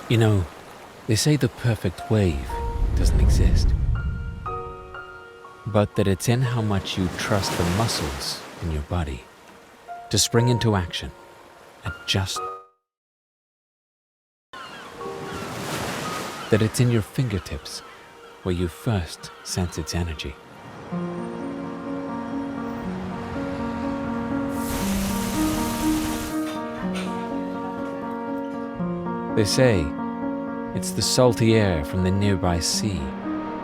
You know, they say the perfect wave doesn't exist, but that it's in how much you trust the muscles in your body to spring into action at just that it's in your fingertips where you first sense its energy. They say it's the salty air from the nearby sea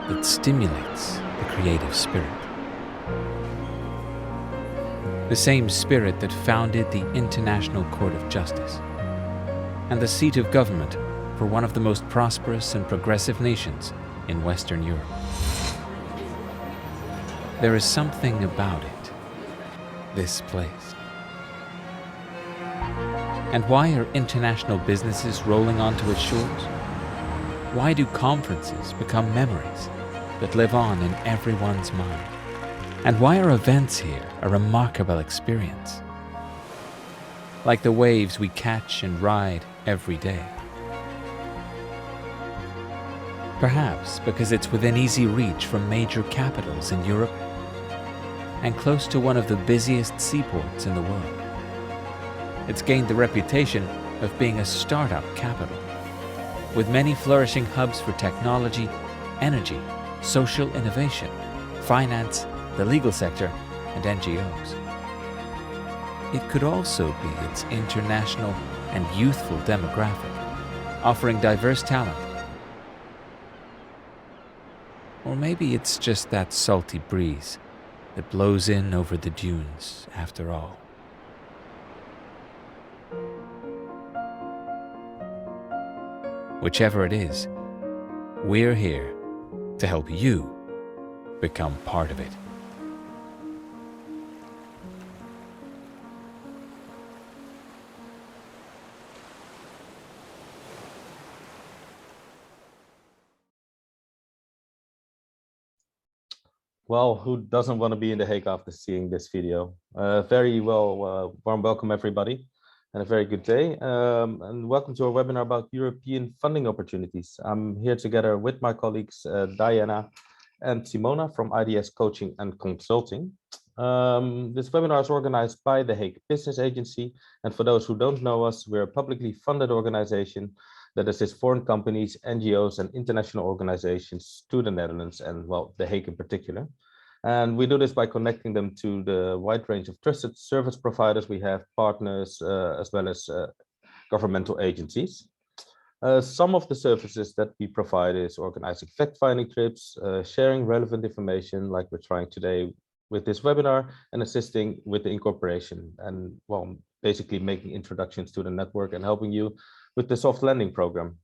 that stimulates the creative spirit. The same spirit that founded the International Court of Justice and the seat of government for one of the most prosperous and progressive nations in Western Europe. There is something about it, this place. And why are international businesses rolling onto its shores? Why do conferences become memories that live on in everyone's mind? And why are events here a remarkable experience? Like the waves we catch and ride every day. Perhaps because it's within easy reach from major capitals in Europe and close to one of the busiest seaports in the world. It's gained the reputation of being a startup capital, with many flourishing hubs for technology, energy, social innovation, finance, the legal sector, and NGOs. It could also be its international and youthful demographic, offering diverse talent. Or maybe it's just that salty breeze that blows in over the dunes after all. Whichever it is, we're here to help you become part of it. Well, who doesn't want to be in The Hague after seeing this video? Warm welcome everybody, and a very good day. And welcome to our webinar about European funding opportunities. I'm here together with my colleagues Diana and Simona from IDS Coaching and Consulting. This webinar is organized by the Hague Business Agency, and for those who don't know us, we're a publicly funded organization that assists foreign companies, NGOs, and international organizations to the Netherlands and, well, The Hague in particular. And we do this by connecting them to the wide range of trusted service providers we have, partners, as well as governmental agencies. Some of the services that we provide is organizing fact-finding trips, sharing relevant information like we're trying today with this webinar, and assisting with the incorporation and, well, basically making introductions to the network and helping you with the soft landing program.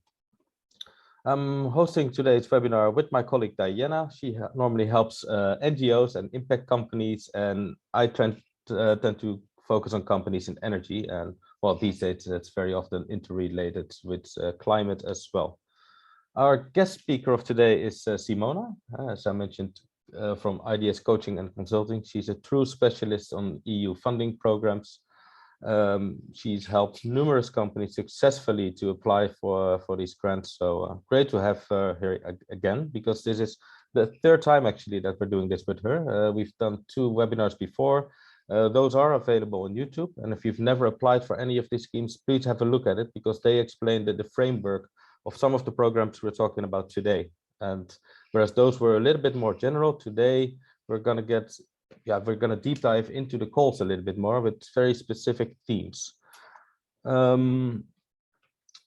I'm hosting today's webinar with my colleague Diana. She normally helps NGOs and impact companies, and I tend to focus on companies in energy, and, well, these days it's very often interrelated with climate as well. Our guest speaker of today is Simona, as I mentioned, from IDS Coaching and Consulting. She's a true specialist on EU funding programs. She's helped numerous companies successfully to apply for these grants. So great to have her here again, because this is the third time actually that we're doing this with her. We've done 2 webinars before. Those are available on YouTube. And if you've never applied for any of these schemes, please have a look at it, because they explain the framework of some of the programs we're talking about today. And whereas those were a little bit more general, today we're going to deep dive into the calls a little bit more with very specific themes. The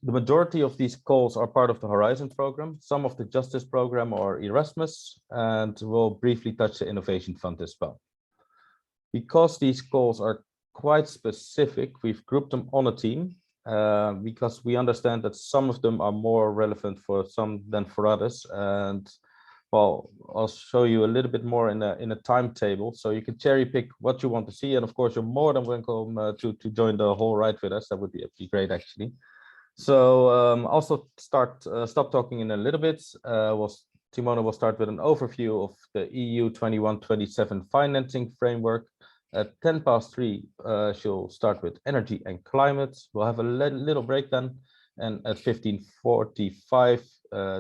majority of these calls are part of the Horizon program, some of the Justice program or Erasmus, and we'll briefly touch the Innovation Fund as well. Because these calls are quite specific, we've grouped them on a team, because we understand that some of them are more relevant for some than for others. And, well, I'll show you a little bit more in a timetable, so you can cherry pick what you want to see. And of course, you're more than welcome to join the whole ride with us. That would be great, actually. So also stop talking in a little bit. Simona will start with an overview of the EU 21-27 financing framework. At 3:10, she'll start with energy and climate. We'll have a little break then, And at 15:45,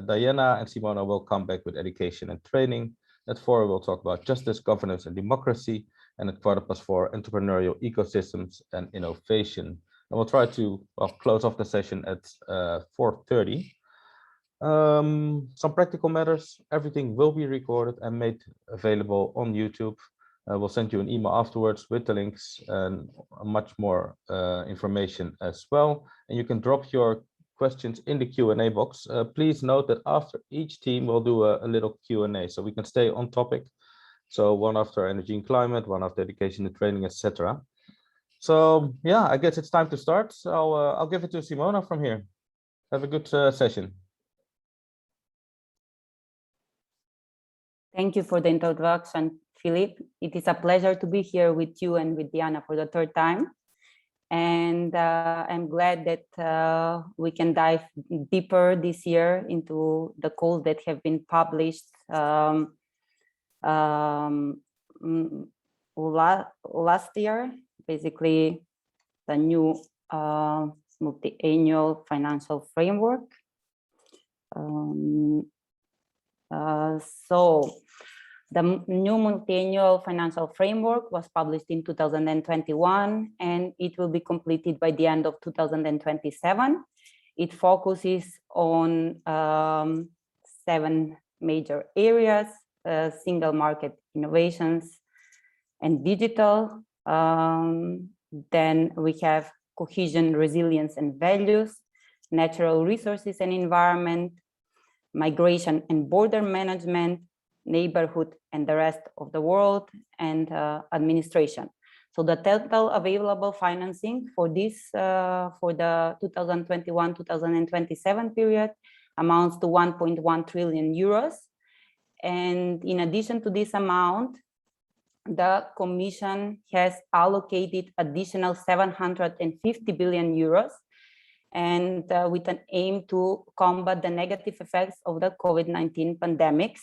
Diana and Simona will come back with education and training. At 4, we'll talk about justice, governance, and democracy. And at 4:15, entrepreneurial ecosystems and innovation. And we'll try to close off the session at 4:30. Some practical matters. Everything will be recorded and made available on YouTube. We'll send you an email afterwards with the links and much more information as well. And you can drop your questions in the Q&A box. Please note that after each team, we'll do a little Q&A so we can stay on topic. So one after energy and climate, one after education and training, etc. So yeah, I guess it's time to start. So I'll give it to Simona from here. Have a good session. Thank you for the introduction, Philip. It is a pleasure to be here with you and with Diana for the third time. And I'm glad that we can dive deeper this year into the calls that have been published last year, basically the new multi-annual financial framework. So the new multi-annual financial framework was published in 2021, and it will be completed by the end of 2027. It focuses on 7 major areas: single market, innovations, and digital. Then we have cohesion, resilience, and values, natural resources and environment, migration and border management, neighborhood and the rest of the world, and administration. So the total available financing for this, for the 2021-2027 period amounts to 1.1 trillion euros. And in addition to this amount, the Commission has allocated additional 750 billion euros, and with an aim to combat the negative effects of the COVID-19 pandemics.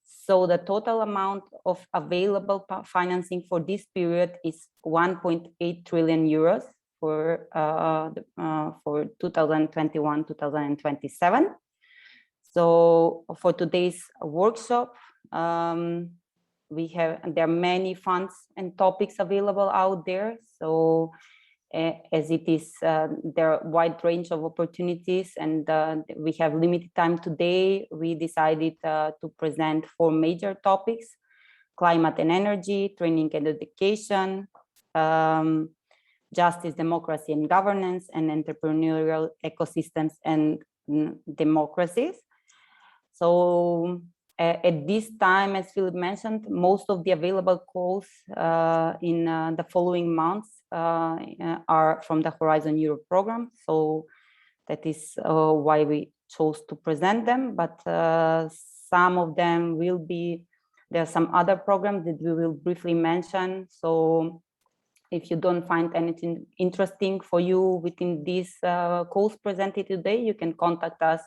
So the total amount of available financing for this period is 1.8 trillion euros for 2021-2027. So for today's workshop, there are many funds and topics available out there. So as it is, there are a wide range of opportunities, and we have limited time today. We decided to present 4 major topics: climate and energy, training and education, justice, democracy and governance, and entrepreneurial ecosystems and democracies. So at this time, as Philip mentioned, most of the available calls in the following months are from the Horizon Europe program. So that is why we chose to present them. But some of them will be, there are some other programs that we will briefly mention. So if you don't find anything interesting for you within these calls presented today, you can contact us.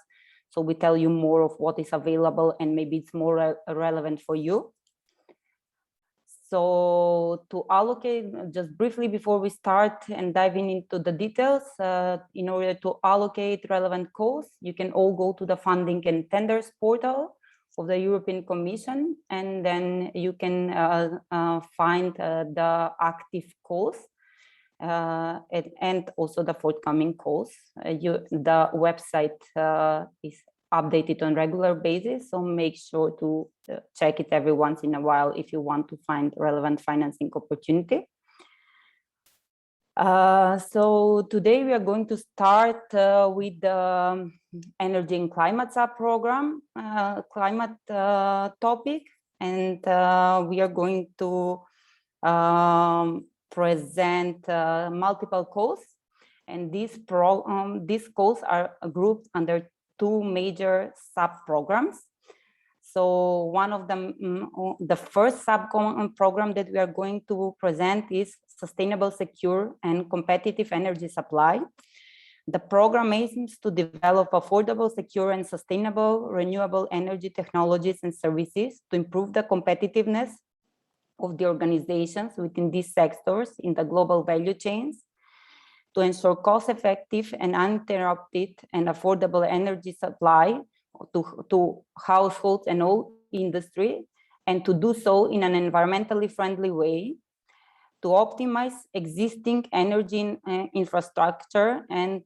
So we tell you more of what is available and maybe it's more relevant for you. So to allocate, just briefly before we start and diving into the details, in order to allocate relevant calls, you can all go to the funding and tenders portal of the European Commission, and then you can find the active calls and also the forthcoming calls. The website is updated on regular basis, so make sure to check it every once in a while if you want to find relevant financing opportunity. So today we are going to start with the energy and climate sub-program climate topic, and we are going to present multiple calls, and these calls are grouped under 2 major sub-programs. So one of them, the first sub-program that we are going to present is Sustainable, Secure and Competitive Energy Supply. The program aims to develop affordable, secure and sustainable renewable energy technologies and services to improve the competitiveness of the organizations within these sectors in the global value chains. to ensure cost-effective and uninterrupted and affordable energy supply to households and all industry, and to do so in an environmentally friendly way, to optimize existing energy infrastructure and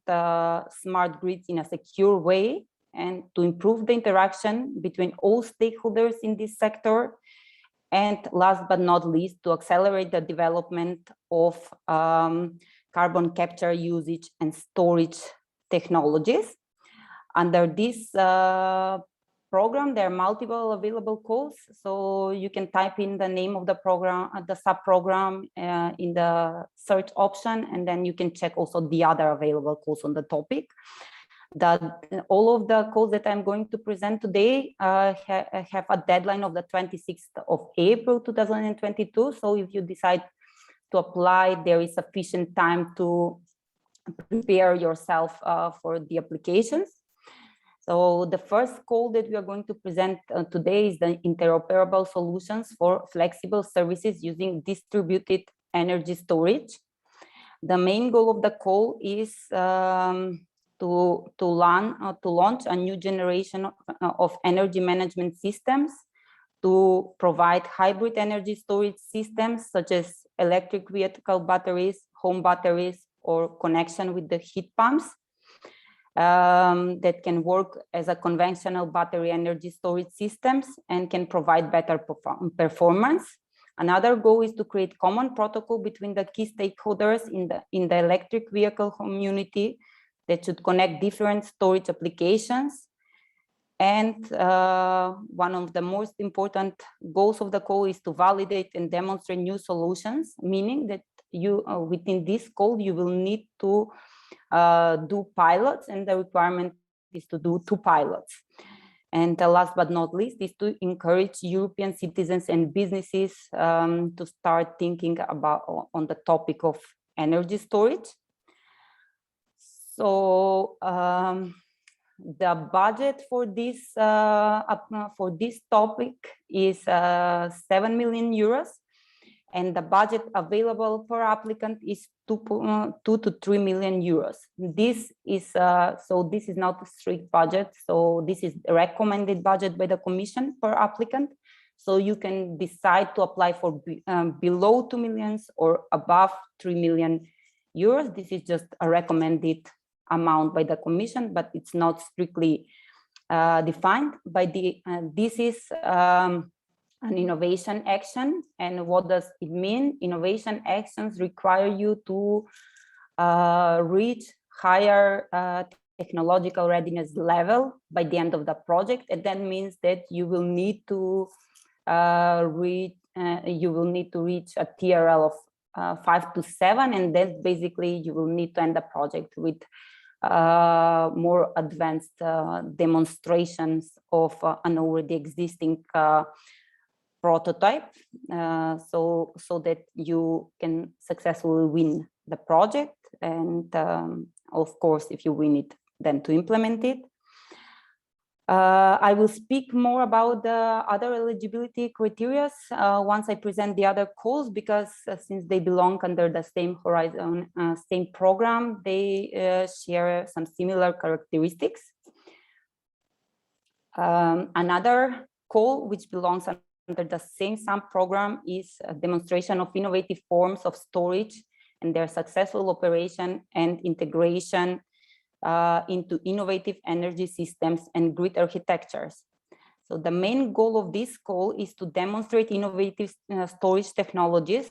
smart grids in a secure way, and to improve the interaction between all stakeholders in this sector. And last but not least, to accelerate the development of carbon capture, usage, and storage technologies. Under this program, there are multiple available calls, so you can type in the name of the program, the sub-program in the search option, and then you can check also the other available calls on the topic. All of the calls that I'm going to present today have a deadline of the 26th of April 2022. So if you decide to apply, there is sufficient time to prepare yourself for the applications. So the first call that we are going to present today is the interoperable solutions for flexible services using distributed energy storage. The main goal of the call is to launch a new generation of energy management systems to provide hybrid energy storage systems such as electric vehicle batteries, home batteries, or connection with the heat pumps that can work as a conventional battery energy storage systems and can provide better performance. Another goal is to create common protocol between the key stakeholders in the electric vehicle community that should connect different storage applications. And one of the most important goals of the call is to validate and demonstrate new solutions, meaning that you within this call, you will need to do pilots, and the requirement is to do 2 pilots. And last but not least is to encourage European citizens and businesses to start thinking about on the topic of energy storage. So the budget for this topic is 7 million euros, and the budget available per applicant is 2 to 3 million euros. This is this is not a strict budget. So this is a recommended budget by the Commission per applicant. So you can decide to apply for below 2 million or above 3 million euros. This is just a recommended amount by the Commission, but it's not strictly defined by the. This is an innovation action. And what does it mean? Innovation actions require you to reach higher technological readiness level by the end of the project. And that means that you will need to reach a TRL of 5 to 7, and then basically you will need to end the project with more advanced demonstrations of an already existing prototype, so that you can successfully win the project, and of course, if you win it, then to implement it. I will speak more about the other eligibility criteria once I present the other calls, because since they belong under the same horizon, same program, they share some similar characteristics. Another call which belongs under the same sub-program is a demonstration of innovative forms of storage and their successful operation and integration into innovative energy systems and grid architectures. So the main goal of this call is to demonstrate innovative storage technologies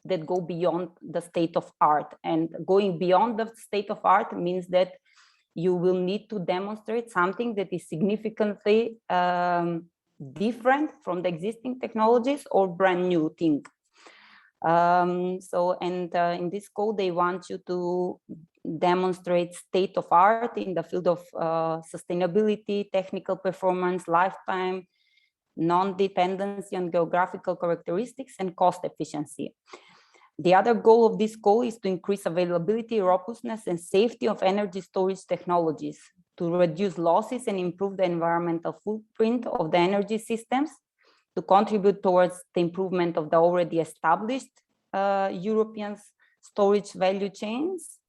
that go beyond the state of art. And going beyond the state of art means that you will need to demonstrate something that is significantly different from the existing technologies or brand new thing. In this call, they want you to demonstrate state of art in the field of sustainability, technical performance, lifetime, non-dependency on geographical characteristics, and cost efficiency. The other goal of this call is to increase availability, robustness, and safety of energy storage technologies, to reduce losses and improve the environmental footprint of the energy systems, to contribute towards the improvement of the already established European storage value chains,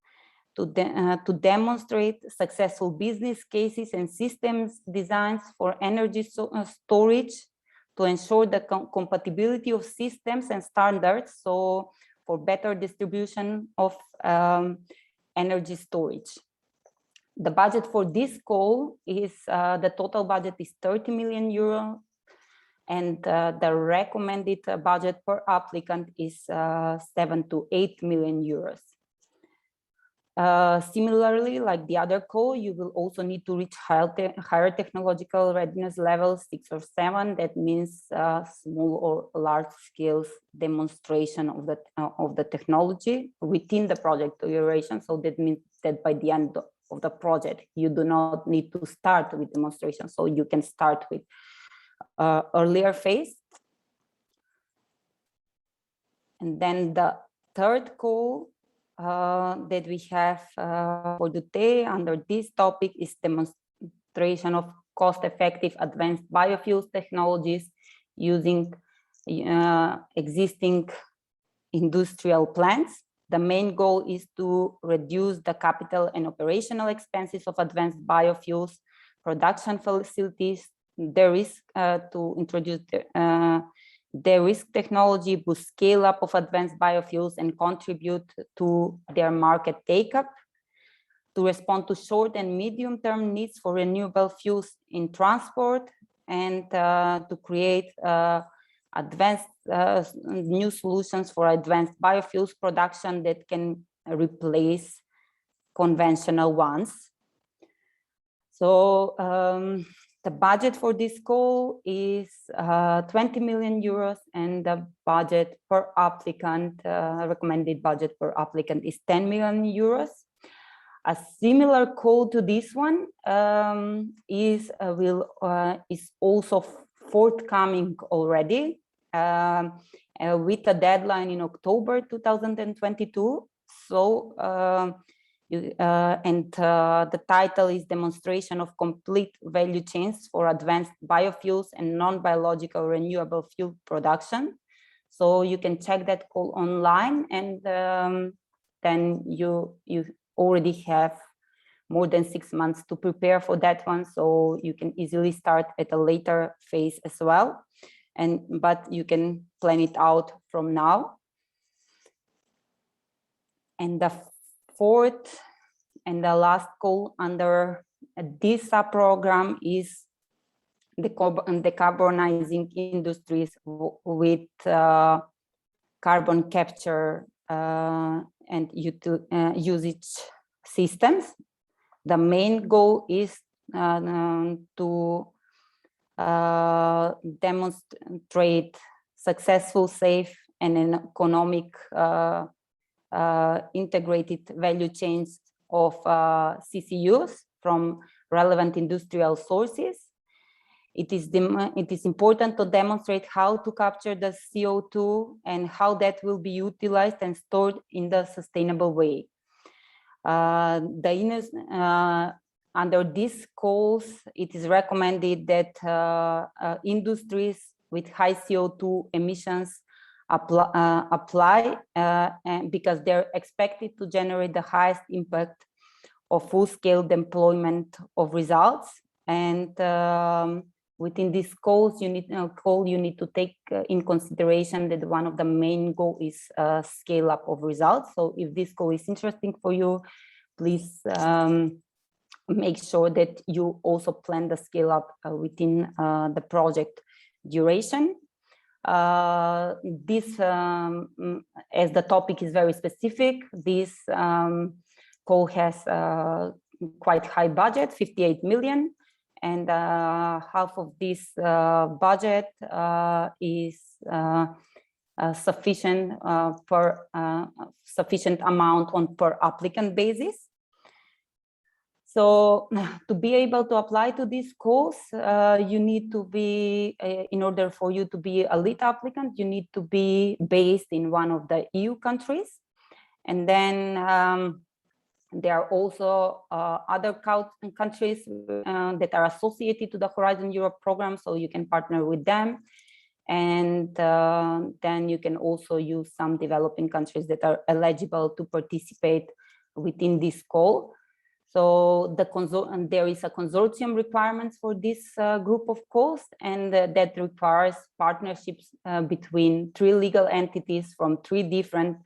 to demonstrate successful business cases and systems designs for energy storage, to ensure the compatibility of systems and standards, so for better distribution of energy storage. The budget for this call is, the total budget is 30 million euro, and the recommended budget per applicant is 7 to 8 million euros. Similarly, like the other call, you will also need to reach higher technological readiness level 6 or 7. That means small or large scale demonstration of the technology within the project duration. So that means that by the end of the project, you do not need to start with demonstration. So you can start with earlier phase. And then the third call that we have for today under this topic is demonstration of cost-effective advanced biofuels technologies using existing industrial plants. The main goal is to reduce the capital and operational expenses of advanced biofuels production facilities, the risk to introduce the risk technology, boost scale up of advanced biofuels and contribute to their market take-up, to respond to short and medium-term needs for renewable fuels in transport, and to create advanced new solutions for advanced biofuels production that can replace conventional ones. So the budget for this call is 20 million euros, and the budget per applicant, recommended budget per applicant is 10 million euros. A similar call to this one is also forthcoming already with a deadline in October 2022. So the title is Demonstration of Complete Value Chains for Advanced Biofuels and Non-Biological Renewable Fuel Production. So you can check that call online, and then you already have more than 6 months to prepare for that one. So you can easily start at a later phase as well. But you can plan it out from now. And the fourth and the last call under this program is the decarbonizing industries with carbon capture and usage systems. The main goal is to demonstrate successful, safe, and an economic integrated value chains of CCUS from relevant industrial sources. It is important to demonstrate how to capture the CO2 and how that will be utilized and stored in the sustainable way. Under these calls, it is recommended that industries with high CO2 emissions apply because they're expected to generate the highest impact of full-scale deployment of results. And within these calls, you need to take in consideration that one of the main goals is scale up of results. So if this call is interesting for you, please make sure that you also plan the scale up within the project duration. This, as the topic is very specific, this call has quite high budget, 58 million, and half of this budget is sufficient sufficient amount on per applicant basis. So to be able to apply to these calls, you need to be, in order for you to be a lead applicant, you need to be based in one of the EU countries. And then there are also other countries that are associated to the Horizon Europe program, so you can partner with them. And then you can also use some developing countries that are eligible to participate within this call. So there is a consortium requirements for this group of calls, and that requires partnerships between 3 legal entities from 3 different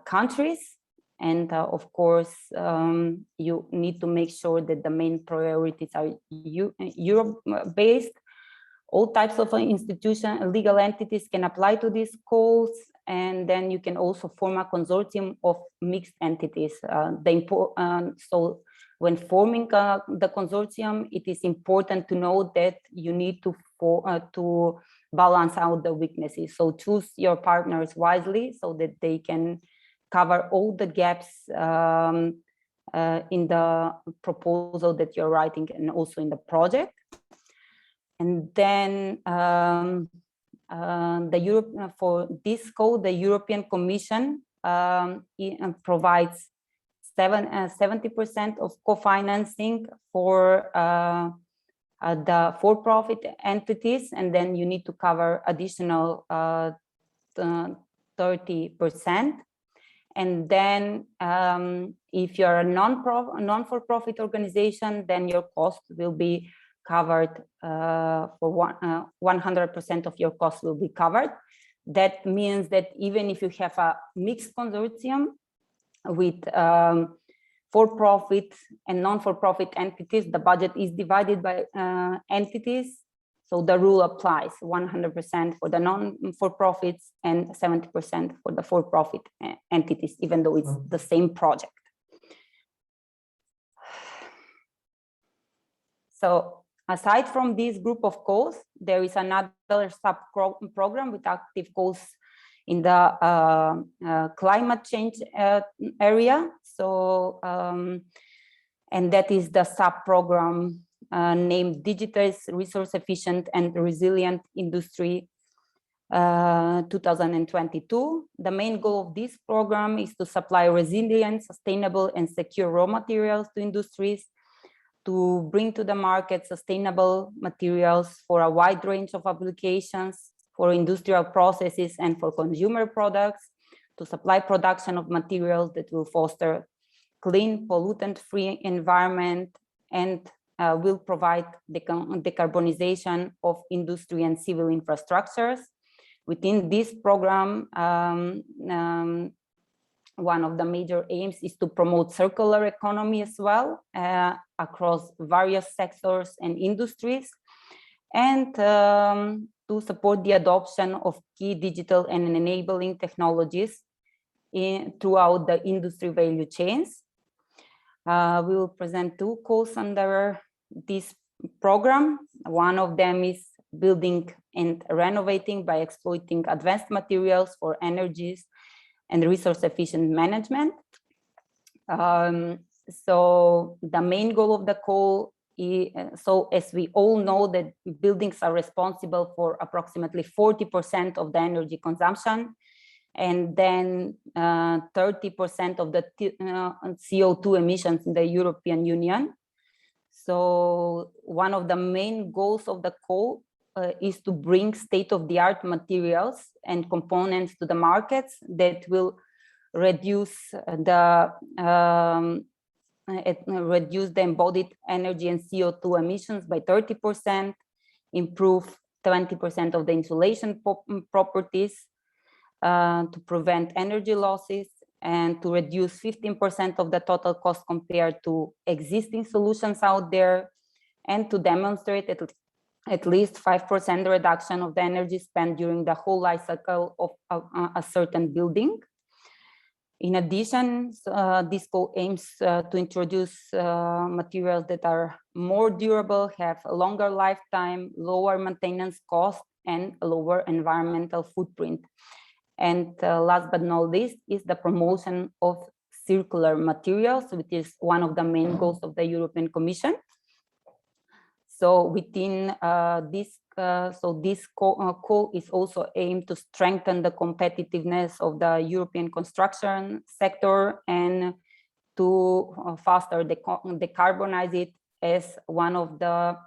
countries. And of course, you need to make sure that the main priorities are Europe-based. All types of legal entities can apply to these calls, and then you can also form a consortium of mixed entities. So when forming the consortium, it is important to know that you need to balance out the weaknesses. So choose your partners wisely so that they can cover all the gaps in the proposal that you're writing and also in the project. And then for this code, the European Commission provides 70% of co-financing for the for-profit entities, and then you need to cover additional 30%. And then if you're a non-for-profit organization, then your cost will be covered for 100% of your costs will be covered. That means that even if you have a mixed consortium with for-profit and non-for-profit entities, the budget is divided by entities. So the rule applies 100% for the non-for-profits and 70% for the for-profit entities, even though it's the same project. So aside from this group of calls, there is another sub-program with active calls in the climate change area. So, and that is the sub-program named Digital, Resource Efficient and Resilient Industry 2022. The main goal of this program is to supply resilient, sustainable and secure raw materials to industries, to bring to the market sustainable materials for a wide range of applications, for industrial processes and for consumer products, to supply production of materials that will foster clean, pollutant-free environment, and will provide the decarbonization of industry and civil infrastructures. Within this program, one of the major aims is to promote circular economy as well across various sectors and industries, and to support the adoption of key digital and enabling technologies throughout the industry value chains. We will present 2 calls under this program. One of them is building and renovating by exploiting advanced materials for energies and resource efficient management. So the main goal of the call is, so as we all know that buildings are responsible for approximately 40% of the energy consumption, and then 30% of the CO2 emissions in the European Union. So one of the main goals of the call is to bring state-of-the-art materials and components to the markets that will reduce the embodied energy and CO2 emissions by 30%, improve 20% of the insulation properties, to prevent energy losses, and to reduce 15% of the total cost compared to existing solutions out there, and to demonstrate at least 5% reduction of the energy spent during the whole life cycle of a certain building. In addition, this call aims to introduce materials that are more durable, have a longer lifetime, lower maintenance cost, and a lower environmental footprint. And last but not least is the promotion of circular materials, which is one of the main goals of the European Commission. So within this call is also aimed to strengthen the competitiveness of the European construction sector and to faster decarbonize it as one of the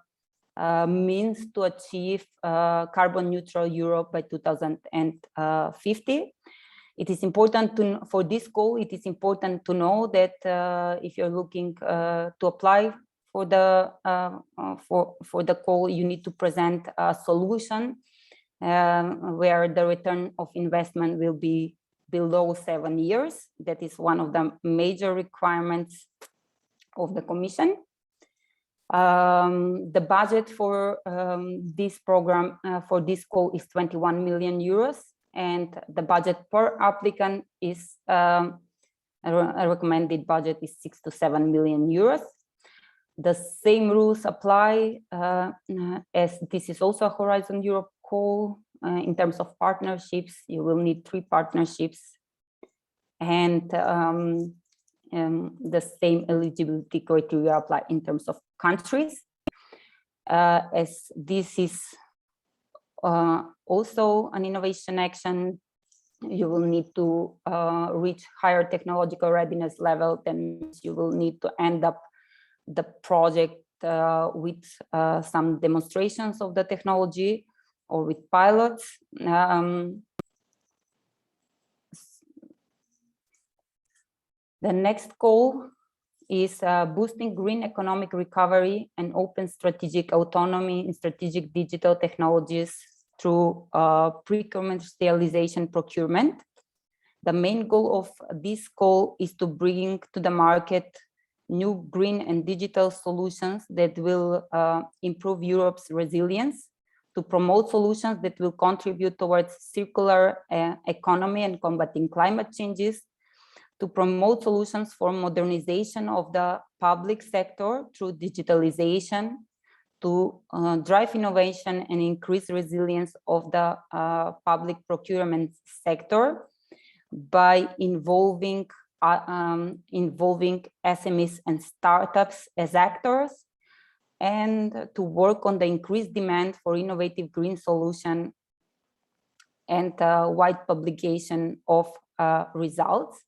means to achieve carbon neutral Europe by 2050. It is important for this call, it is important to know that if you're looking to apply for the call, you need to present a solution where the return of investment will be below 7 years. That is one of the major requirements of the Commission. The budget for this program, for this call, is 21 million euros, and the budget per applicant is a recommended budget is 6 to 7 million euros. The same rules apply as this is also a Horizon Europe call. In terms of partnerships, you will need 3 partnerships, and the same eligibility criteria apply in terms of countries. As this is also an innovation action, you will need to reach higher technological readiness level, then you will need to end up the project with some demonstrations of the technology or with pilots. The next goal is boosting green economic recovery and open strategic autonomy in strategic digital technologies through pre-commercialization procurement. The main goal of this call is to bring to the market new green and digital solutions that will improve Europe's resilience, to promote solutions that will contribute towards circular economy and combating climate changes, to promote solutions for modernization of the public sector through digitalization, to drive innovation and increase resilience of the public procurement sector by involving SMEs and startups as actors, and to work on the increased demand for innovative green solution and wide publication of results.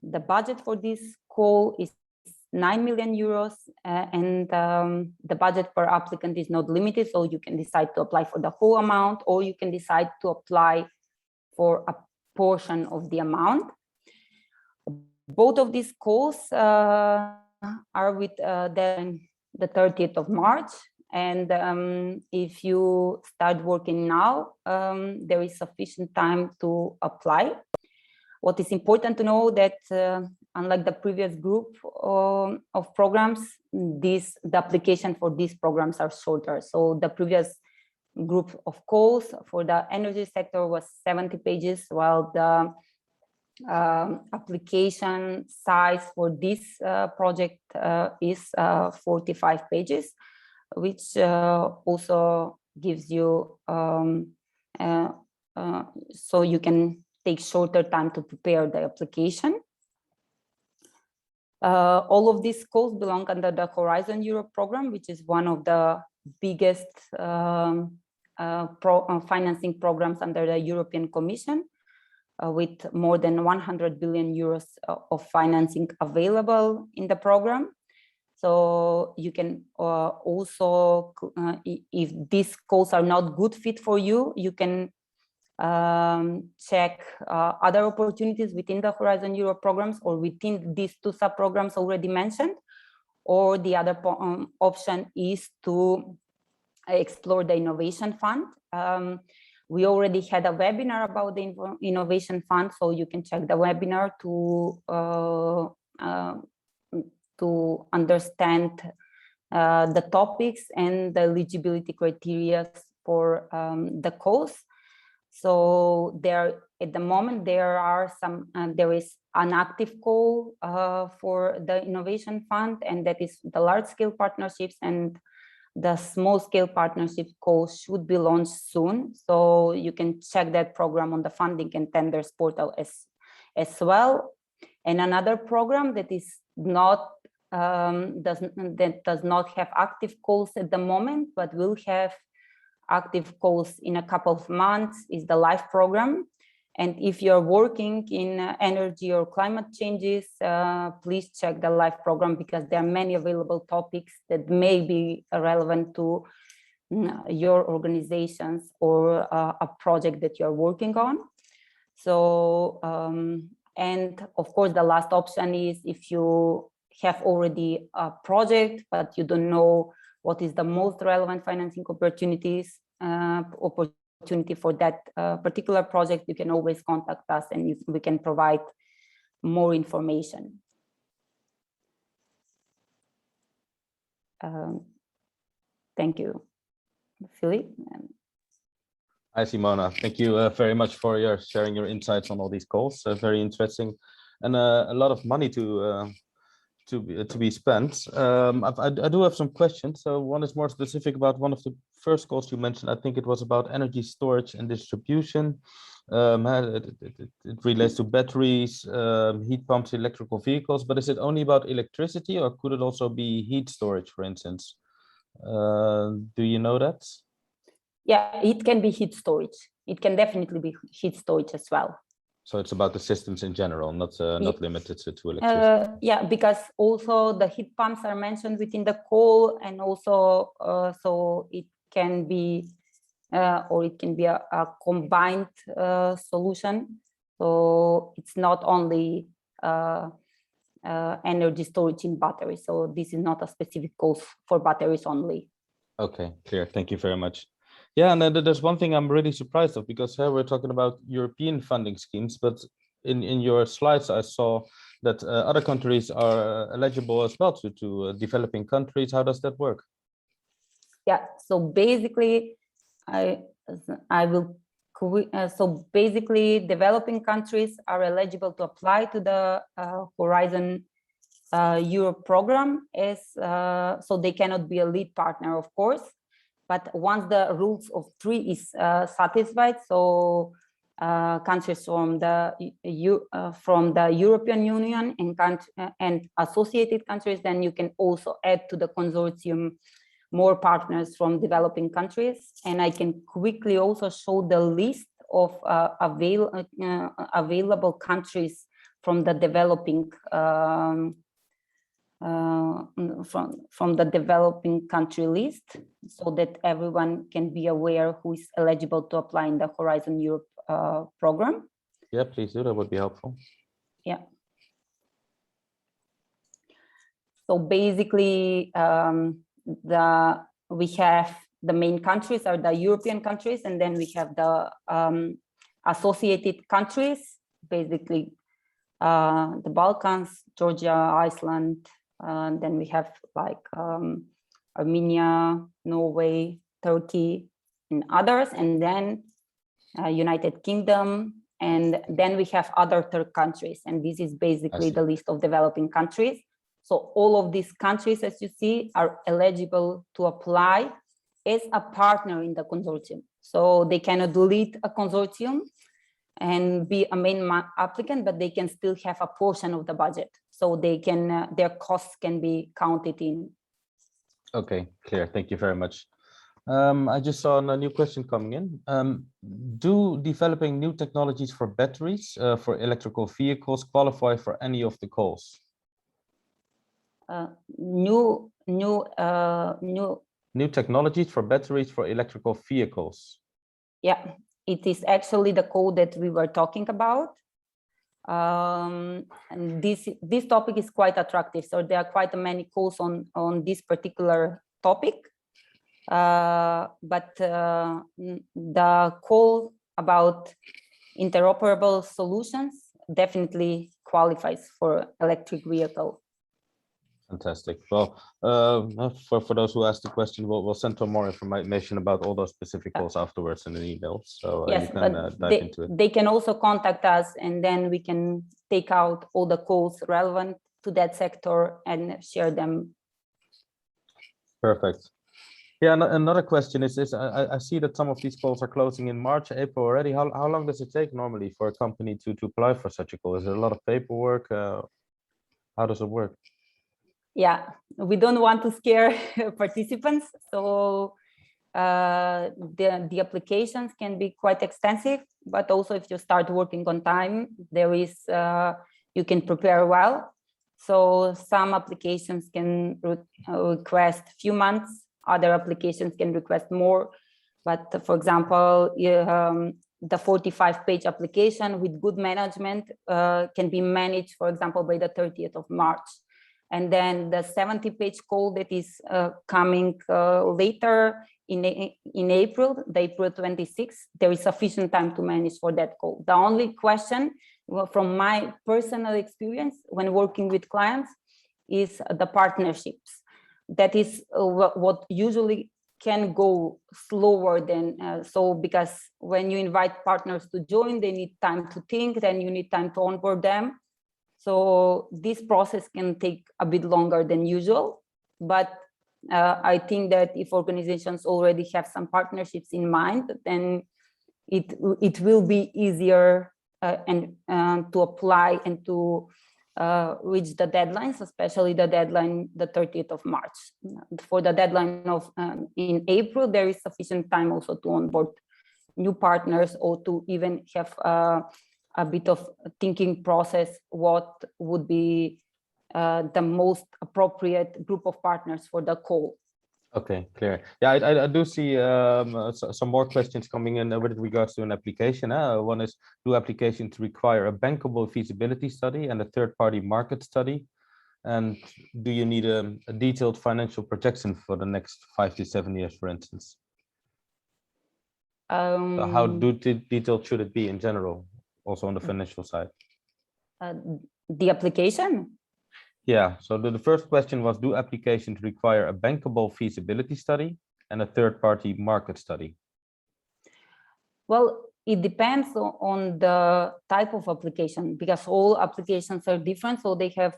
The budget for this call is 9 million euros, and the budget per applicant is not limited, so you can decide to apply for the whole amount, or you can decide to apply for a portion of the amount. Both of these calls are with the 30th of March, and if you start working now, there is sufficient time to apply. What is important to know that unlike the previous group of programs, the application for these programs are shorter. So the previous group of calls for the energy sector was 70 pages, while the application size for this project is 45 pages, which also gives you so you can take shorter time to prepare the application. All of these calls belong under the Horizon Europe program, which is one of the biggest financing programs under the European Commission, with more than 100 billion euros of financing available in the program. So you can also, if these calls are not good fit for you, you can check other opportunities within the Horizon Europe programs or within these 2 sub-programs already mentioned. Or the other option is to explore the Innovation Fund. We already had a webinar about the Innovation Fund, so you can check the webinar to understand the topics and the eligibility criteria for the calls. So there, at the moment, there is an active call for the Innovation Fund, and that is the large-scale partnerships, and the small-scale partnership call should be launched soon. So you can check that program on the funding and tenders portal as well. And another program that is not does not have active calls at the moment, but will have active calls in a couple of months, is the LIFE program. And if you're working in energy or climate changes, please check the LIFE program, because there are many available topics that may be relevant to your organizations or a project that you're working on. So, and of course, the last option is if you have already a project, but you don't know what is the most relevant financing opportunity for that particular project, you can always contact us and we can provide more information. Thank you, Philip. Hi, Simona. Thank you very much for your sharing your insights on all these calls. Very interesting, and a lot of money to be spent. I do have some questions. So one is more specific about one of the first calls you mentioned. I think it was about energy storage and distribution. It relates to batteries, heat pumps, electrical vehicles. But is it only about electricity, or could it also be heat storage, for instance? Do you know that? Yeah, it can be heat storage. It can definitely be heat storage as well. So it's about the systems in general, not limited to electricity. Yeah, because also the heat pumps are mentioned within the call, and also so it can be or it can be a combined solution. So it's not only energy storage in batteries. So this is not a specific call for batteries only. Okay, clear. Thank you very much. Yeah, and there's one thing I'm really surprised of, because here we're talking about European funding schemes, but in your slides I saw that other countries are eligible as well to developing countries. How does that work? Yeah, so basically, so basically developing countries are eligible to apply to the Horizon Europe program, so they cannot be a lead partner, of course. But once the rules of three is satisfied, so countries from the European Union and associated countries, then you can also add to the consortium more partners from developing countries. And I can quickly also show the list of available countries from the developing from the developing country list, so that everyone can be aware who is eligible to apply in the Horizon Europe program. Yeah, please do. That would be helpful. Yeah. So basically, we have the main countries are the European countries, and then we have the associated countries, basically the Balkans, Georgia, Iceland. Then we have like Armenia, Norway, Turkey, and others, and then United Kingdom, and then we have other third countries, and this is basically the list of developing countries. So all of these countries, as you see, are eligible to apply as a partner in the consortium. So they cannot lead a consortium and be a main applicant, but they can still have a portion of the budget. So they can, their costs can be counted in. Okay, clear. Thank you very much. I just saw a new question coming in. Do developing new technologies for batteries for electrical vehicles qualify for any of the calls? New technologies for batteries for electrical vehicles. Yeah, it is actually the code that we were talking about. And this topic is quite attractive. So there are quite many calls on this particular topic. But the call about interoperable solutions definitely qualifies for electric vehicle. Fantastic. Well, for those who asked the question, we'll send them more information about all those specific calls afterwards in an email. So yes, you can dive into it. They can also contact us, and then we can take out all the calls relevant to that sector and share them. Perfect. Yeah, another question is I see that some of these calls are closing in March, April already. How long does it take normally for a company to apply for such a call? Is there a lot of paperwork? How does it work? Yeah, we don't want to scare participants. So the applications can be quite extensive, but also if you start working on time, there is, you can prepare well. So some applications can request a few months, other applications can request more. But for example, the 45-page application with good management can be managed, for example, by the 30th of March. And then the 70-page call that is coming later in April, the April 26th, there is sufficient time to manage for that call. The only question, from my personal experience when working with clients, is the partnerships. That is what usually can go slower than so, because when you invite partners to join, they need time to think, then you need time to onboard them. So this process can take a bit longer than usual, but I think that if organizations already have some partnerships in mind, then it will be easier and to apply and to reach the deadlines, especially the deadline, the 30th of March. For the deadline of in April, there is sufficient time also to onboard new partners, or to even have a bit of thinking process, what would be the most appropriate group of partners for the call. Okay, clear. Yeah, I do see some more questions coming in with regards to an application. One is, do applications require a bankable feasibility study and a third-party market study? And do you need a detailed financial projection for the next 5 to 7 years, for instance? So how detailed should it be in general, also on the financial side? The application? Yeah, so the first question was, do applications require a bankable feasibility study and a third-party market study? Well, it depends on the type of application, because all applications are different, so they have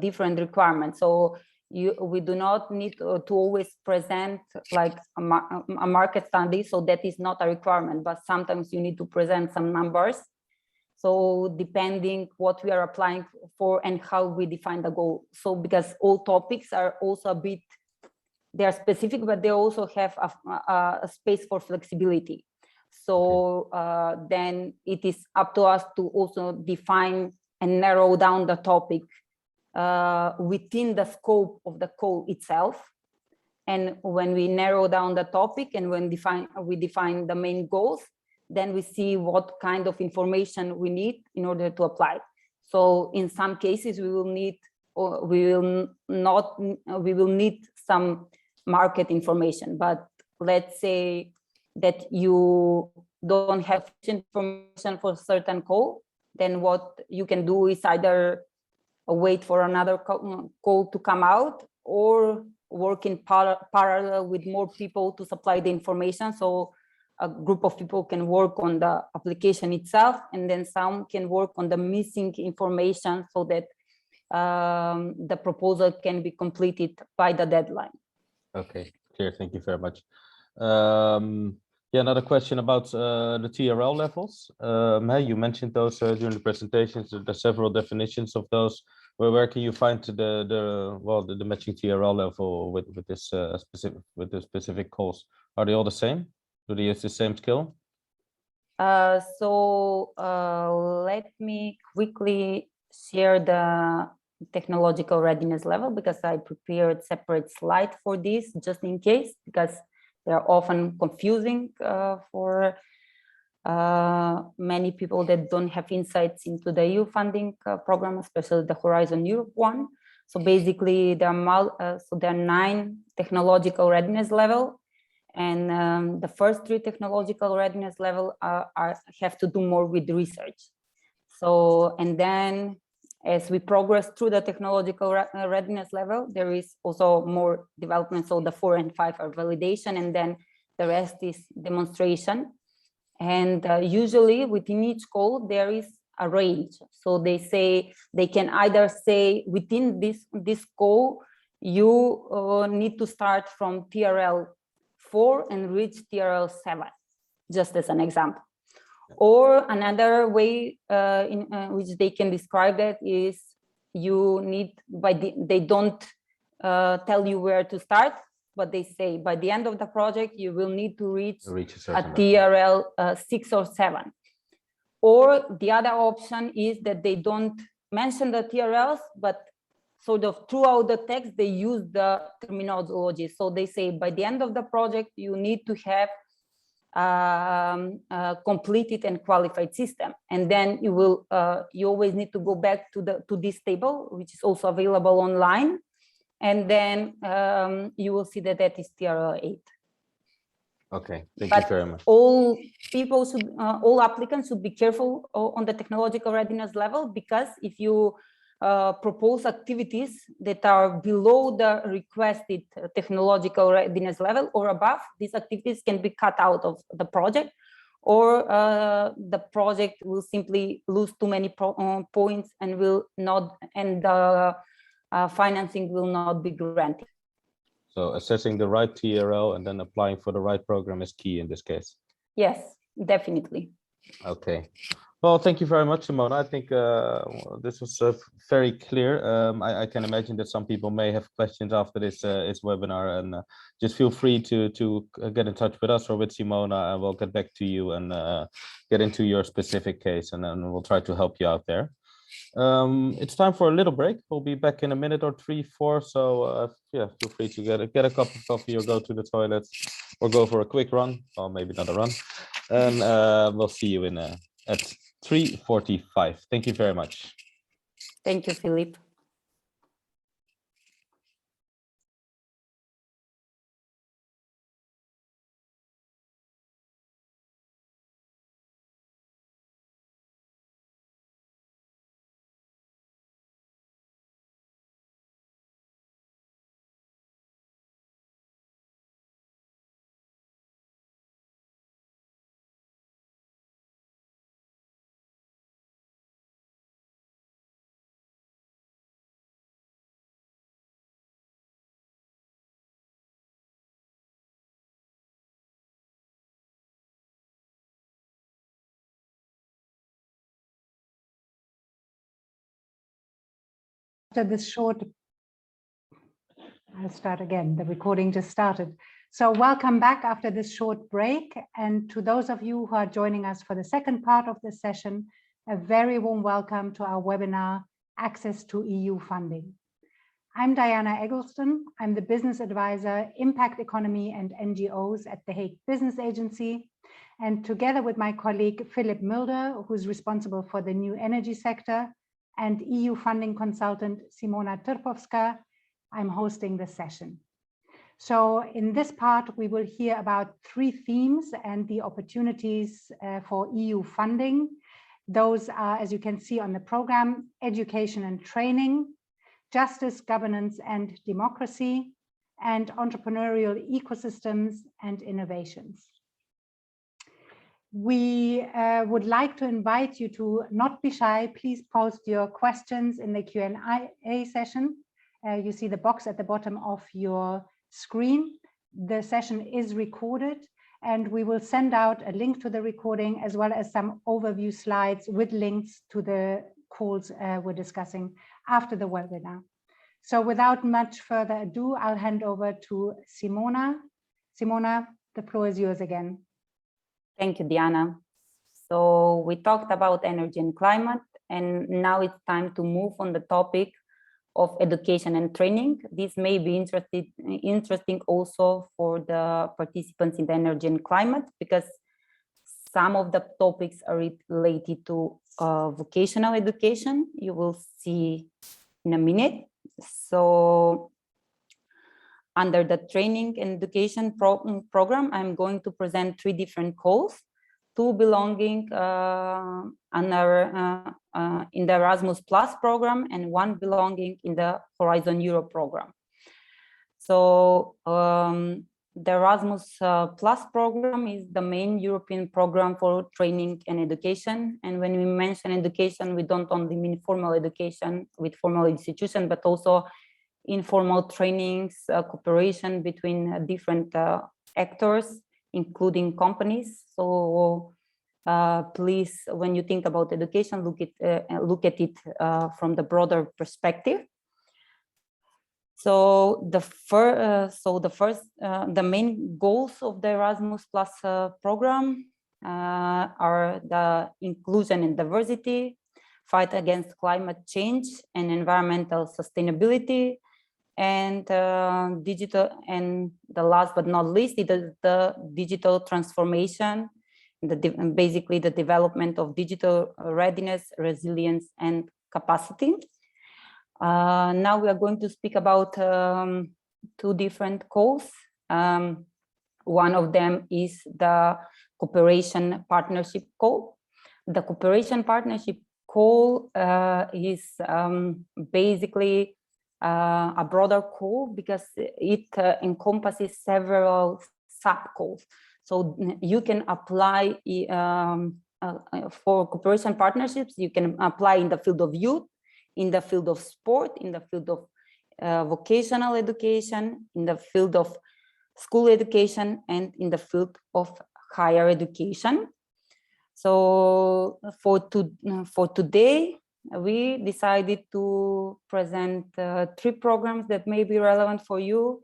different requirements. So we do not need to always present like a market study, so that is not a requirement, but sometimes you need to present some numbers. So depending what we are applying for and how we define the goal. So because all topics are also a bit, they are specific, but they also have a space for flexibility. So then it is up to us to also define and narrow down the topic within the scope of the call itself. And when we narrow down the topic and when we define the main goals, then we see what kind of information we need in order to apply. So in some cases, we will need some market information, but let's say that you don't have information for a certain call, then what you can do is either wait for another call to come out, or work in parallel with more people to supply the information. So a group of people can work on the application itself, and then some can work on the missing information so that the proposal can be completed by the deadline. Okay, clear. Thank you very much. Yeah, another question about the TRL levels. You mentioned those during the presentations. There are several definitions of those. Where can you find the matching TRL level with this specific calls? Are they all the same? Do they use the same skill? Let me quickly share the technological readiness level, because I prepared separate slide for this just in case, because they are often confusing for many people that don't have insights into the EU funding program, especially the Horizon Europe one. So basically, there are 9 technological readiness level. And the first 3 technological readiness level have to do more with research. So, and then as we progress through the technological readiness level, there is also more development. So the 4 and 5 are validation, and then the rest is demonstration. And usually within each call, there is a range. So they can either say within this call, you need to start from TRL 4 and reach TRL 7, just as an example. Or another way in which they can describe that is you need, they don't tell you where to start, but they say by the end of the project, you will need to reach a TRL 6 or 7. Or the other option is that they don't mention the TRLs, but sort of throughout the text, they use the terminology. So they say by the end of the project, you need to have completed and qualified system. And then you will you always need to go back to this table, which is also available online. And then you will see that that is TRL 8. Okay, thank you very much. All people should, all applicants should be careful on the technological readiness level, because if you propose activities that are below the requested technological readiness level or above, these activities can be cut out of the project, or the project will simply lose too many points and will not, and the financing will not be granted. So assessing the right TRL and then applying for the right program is key in this case. Yes, definitely. Okay. Well, thank you very much, Simona. I think this was very clear. I can imagine that some people may have questions after this webinar, and just feel free to get in touch with us or with Simona, and we'll get back to you and get into your specific case, and then we'll try to help you out there. It's time for a little break. We'll be back in a minute or 3-4. So yeah, feel free to get a cup of coffee or go to the toilet or go for a quick run, or maybe not a run. And we'll see you in at 3:45. Thank you very much. Thank you, Philip. After this short, I'll start again, the recording just started. So welcome back after this short break. And to those of you who are joining us for the second part of this session, a very warm welcome to our webinar, Access to EU Funding. I'm Diana Eggleston. I'm the business advisor, impact economy and NGOs at the Hague Business Agency. And together with my colleague, Philip Mulder, who's responsible for the new energy sector, and EU funding consultant Simona Turpovska, I'm hosting the session. So in this part, we will hear about 3 themes and the opportunities for EU funding. Those are, as you can see on the program, education and training, justice, governance and democracy, and entrepreneurial ecosystems and innovations. We would like to invite you to not be shy. Please post your questions in the Q&A session. You see the box at the bottom of your screen. The session is recorded, and we will send out a link to the recording as well as some overview slides with links to the calls we're discussing after the webinar. So without much further ado, I'll hand over to Simona. Simona, the floor is yours again. Thank you, Diana. So we talked about energy and climate, and now it's time to move on the topic of education and training. This may be interesting also for the participants in the energy and climate, because some of the topics are related to vocational education. You will see in a minute. So under the training and education program, I'm going to present 3 different calls, 2 belonging in the Erasmus Plus program and 1 belonging in the Horizon Europe program. So the Erasmus Plus program is the main European program for training and education. And when we mention education, we don't only mean formal education with formal institutions, but also informal trainings, cooperation between different actors, including companies. So please, when you think about education, look at it from the broader perspective. So the main goals of the Erasmus Plus program are the inclusion and diversity, fight against climate change and environmental sustainability, and digital, and the last but not least, it is the digital transformation, basically the development of digital readiness, resilience, and capacity. Now we are going to speak about two different calls. One of them is the cooperation partnership call. The cooperation partnership call is basically a broader call because it encompasses several sub-calls. So you can apply for cooperation partnerships, you can apply in the field of youth, in the field of sport, in the field of vocational education, in the field of school education, and in the field of higher education. So for today, we decided to present 3 programs that may be relevant for you.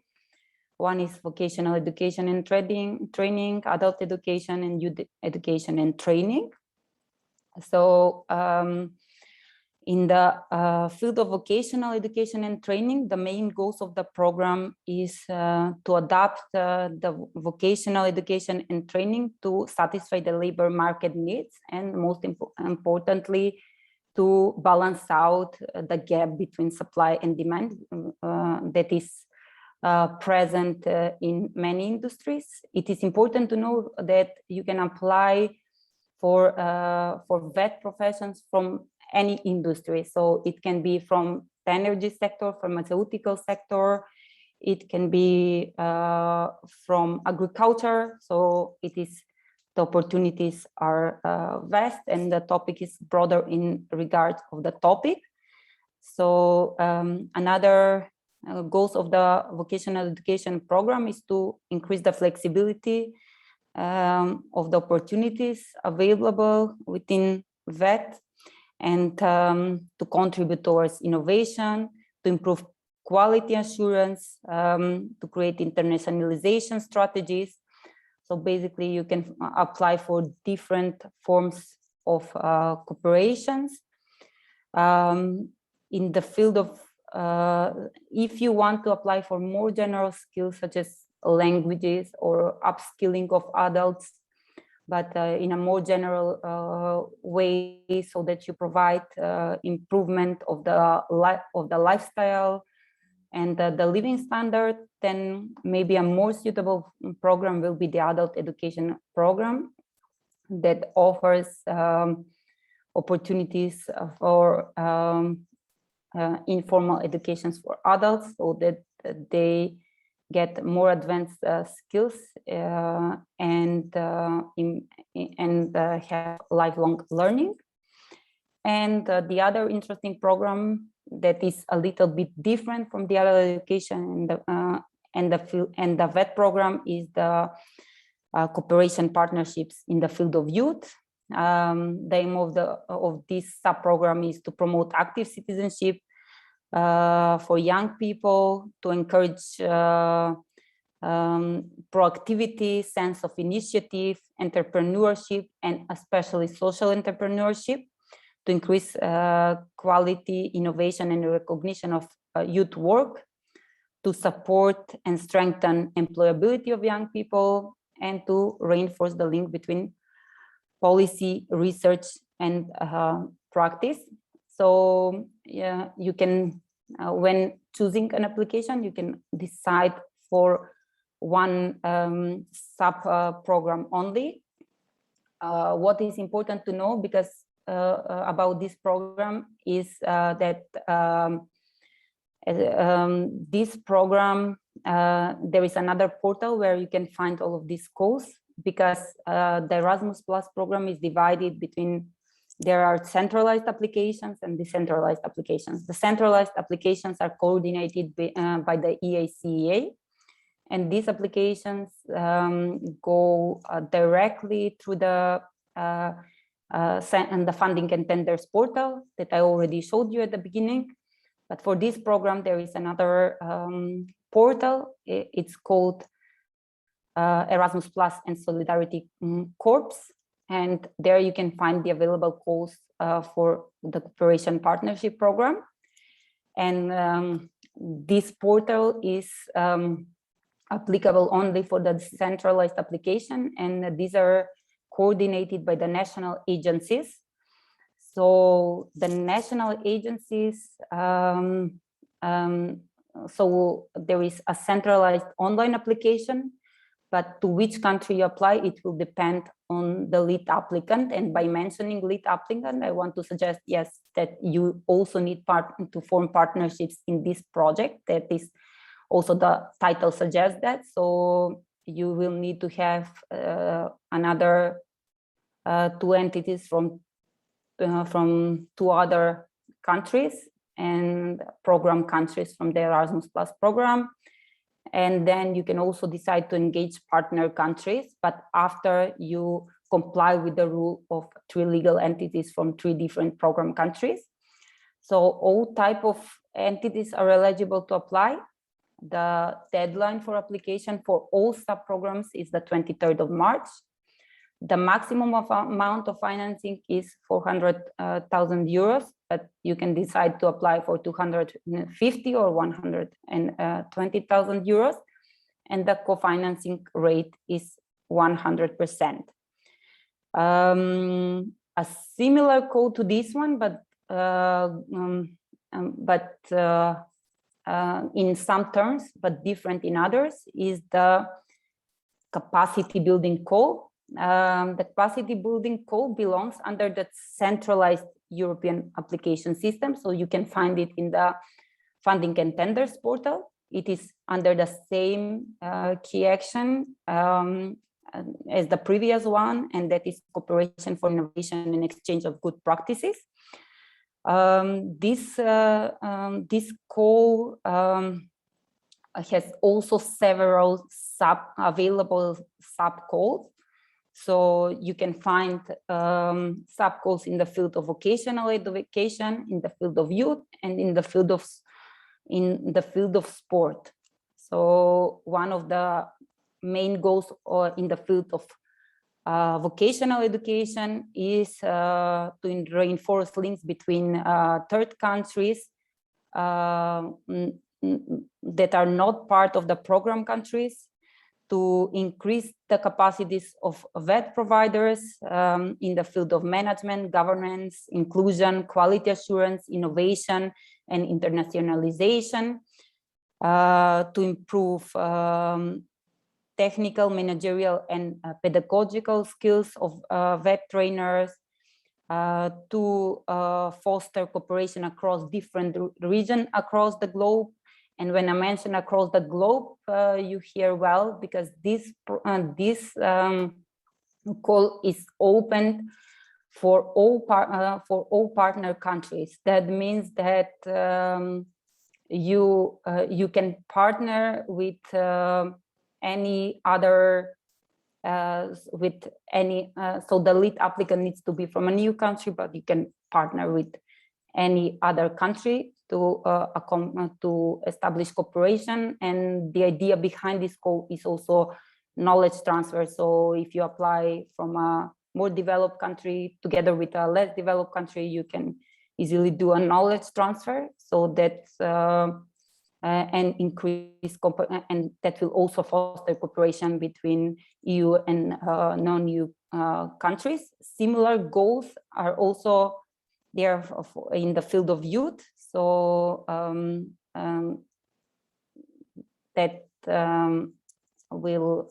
One is vocational education and training, adult education, and youth education and training. So in the field of vocational education and training, the main goals of the program is to adapt the vocational education and training to satisfy the labor market needs, and most importantly, to balance out the gap between supply and demand that is present in many industries. It is important to know that you can apply for vet professions from any industry. So it can be from the energy sector, pharmaceutical sector, it can be from agriculture. So it is, the opportunities are vast, and the topic is broader in regard of the topic. So another goals of the vocational education program is to increase the flexibility of the opportunities available within VET, and to contribute towards innovation, to improve quality assurance, to create internationalization strategies. So basically you can apply for different forms of cooperations. In the field of, if you want to apply for more general skills such as languages or upskilling of adults, but in a more general way, so that you provide improvement of the lifestyle and the living standard, then maybe a more suitable program will be the adult education program that offers opportunities for informal educations for adults, so that they get more advanced skills and have lifelong learning. And the other interesting program that is a little bit different from the other education and the VET program is the cooperation partnerships in the field of youth. The aim of this sub-program is to promote active citizenship for young people, to encourage proactivity, sense of initiative, entrepreneurship, and especially social entrepreneurship, to increase quality, innovation, and recognition of youth work, to support and strengthen employability of young people, and to reinforce the link between policy, research, and practice. So yeah, you can, when choosing an application, you can decide for one sub-program only. What is important to know because about this program is that this program, there is another portal where you can find all of these courses, because the Erasmus Plus program is divided between, there are centralized applications and decentralized applications. The centralized applications are coordinated by the EACEA, and these applications go directly through the funding and tenders portal that I already showed you at the beginning. But for this program, there is another portal. It's called Erasmus Plus and Solidarity Corps. And there you can find the available calls for the cooperation partnership program. And this portal is applicable only for the decentralized application, and these are coordinated by the national agencies. So the national agencies, so there is a centralized online application, but to which country you apply, it will depend on the lead applicant. And by mentioning lead applicant, I want to suggest, yes, that you also need to form partnerships in this project. That is also the title suggests that. So you will need to have another 2 entities from 2 other countries and program countries from the Erasmus Plus program. And then you can also decide to engage partner countries, but after you comply with the rule of 3 legal entities from 3 different program countries. So all type of entities are eligible to apply. The deadline for application for all sub-programs is the 23rd of March. The maximum amount of financing is 400,000 euros, but you can decide to apply for 250 or 120,000 euros, and the co-financing rate is 100%. A similar code to this one, but in some terms, but different in others, is the capacity building code. The capacity building code belongs under the centralized European application system. So you can find it in the funding and tenders portal. It is under the same key action as the previous one, and that is cooperation for innovation and exchange of good practices. This code has also several available sub-codes. So you can find sub-codes in the field of vocational education, in the field of youth, and in the field of sport. So one of the main goals in the field of vocational education is to reinforce links between third countries that are not part of the program countries, to increase the capacities of VET providers in the field of management, governance, inclusion, quality assurance, innovation, and internationalization, to improve technical, managerial, and pedagogical skills of VET trainers, to foster cooperation across different regions across the globe. And when I mention across the globe, you hear well, because this call is open for all partner countries. That means that you can partner with any other so the lead applicant needs to be from a new country, but you can partner with any other country to establish cooperation. And the idea behind this code is also knowledge transfer. So if you apply from a more developed country together with a less developed country, you can easily do a knowledge transfer. So that and increase and that will also foster cooperation between EU and non-EU countries. Similar goals are also there in the field of youth. So that will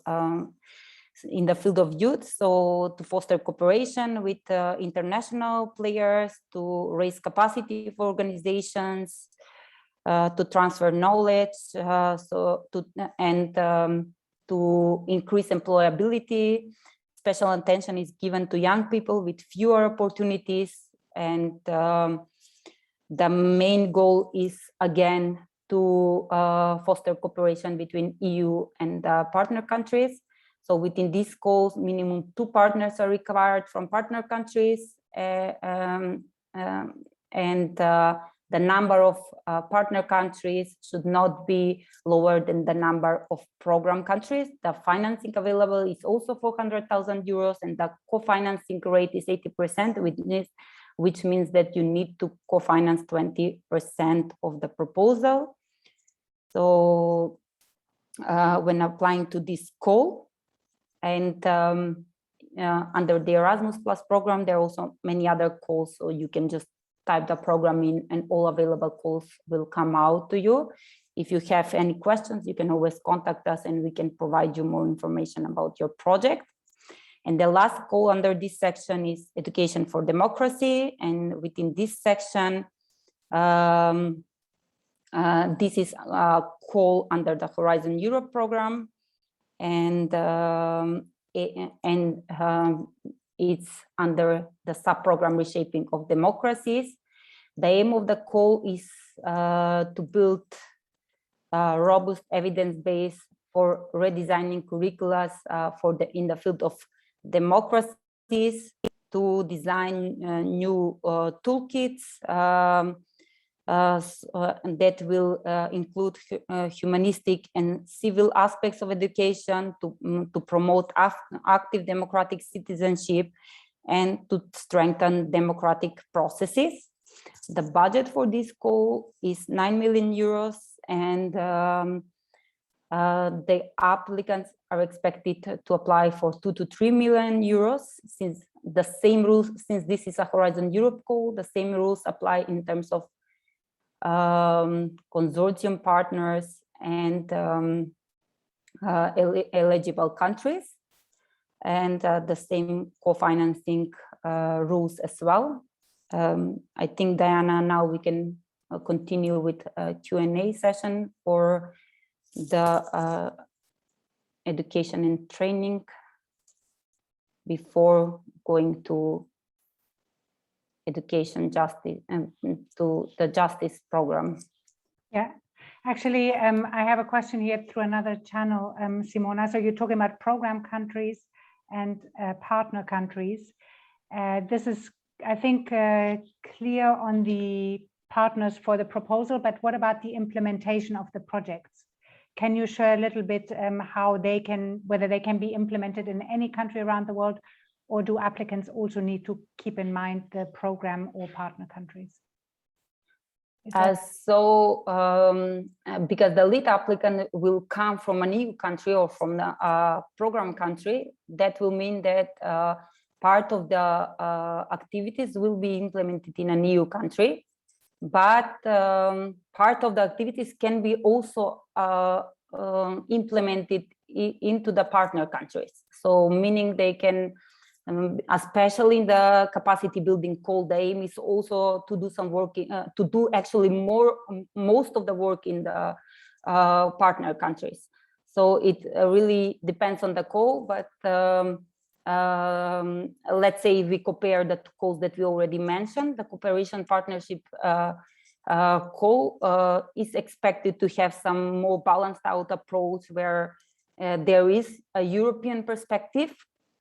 in the field of youth, so to foster cooperation with international players, to raise capacity for organizations, to transfer knowledge, to increase employability. Special attention is given to young people with fewer opportunities, and the main goal is again to foster cooperation between EU and partner countries. So within these goals, minimum 2 partners are required from partner countries, and the number of partner countries should not be lower than the number of program countries. The financing available is also 400,000 euros, and the co-financing rate is 80%, which means that you need to co-finance 20% of the proposal. So when applying to this call, and under the Erasmus Plus program, there are also many other calls, so you can just type the program in and all available calls will come out to you. If you have any questions, you can always contact us and we can provide you more information about your project. And the last call under this section is Education for Democracy. And within this section, this is a call under the Horizon Europe program. And it's under the sub-program Reshaping of Democracies. The aim of the call is to build robust evidence base for redesigning curricula in the field of democracies, to design new toolkits that will include humanistic and civil aspects of education, to promote active democratic citizenship and to strengthen democratic processes. The budget for this call is 9 million euros, and the applicants are expected to apply for 2 to 3 million euros. Since the same rules, since this is a Horizon Europe call, the same rules apply in terms of consortium partners and eligible countries, and the same co-financing rules as well. I think, Diana, now we can continue with a Q&A session for the education and training before going to education justice and to the justice program. Yeah, actually, I have a question here through another channel, Simona. So you're talking about program countries and partner countries. This is, I think, clear on the partners for the proposal, but what about the implementation of the projects? Can you share a little bit how they can, whether they can be implemented in any country around the world, or do applicants also need to keep in mind the program or partner countries? Because the lead applicant will come from an EU country or from the program country, that will mean that part of the activities will be implemented in an EU country, but part of the activities can be also implemented into the partner countries. So meaning they can, especially in the capacity building call, the aim is also to do some work, to do actually most of the work in the partner countries. So it really depends on the call, but let's say if we compare the two calls that we already mentioned, the cooperation partnership call is expected to have some more balanced out approach where there is a European perspective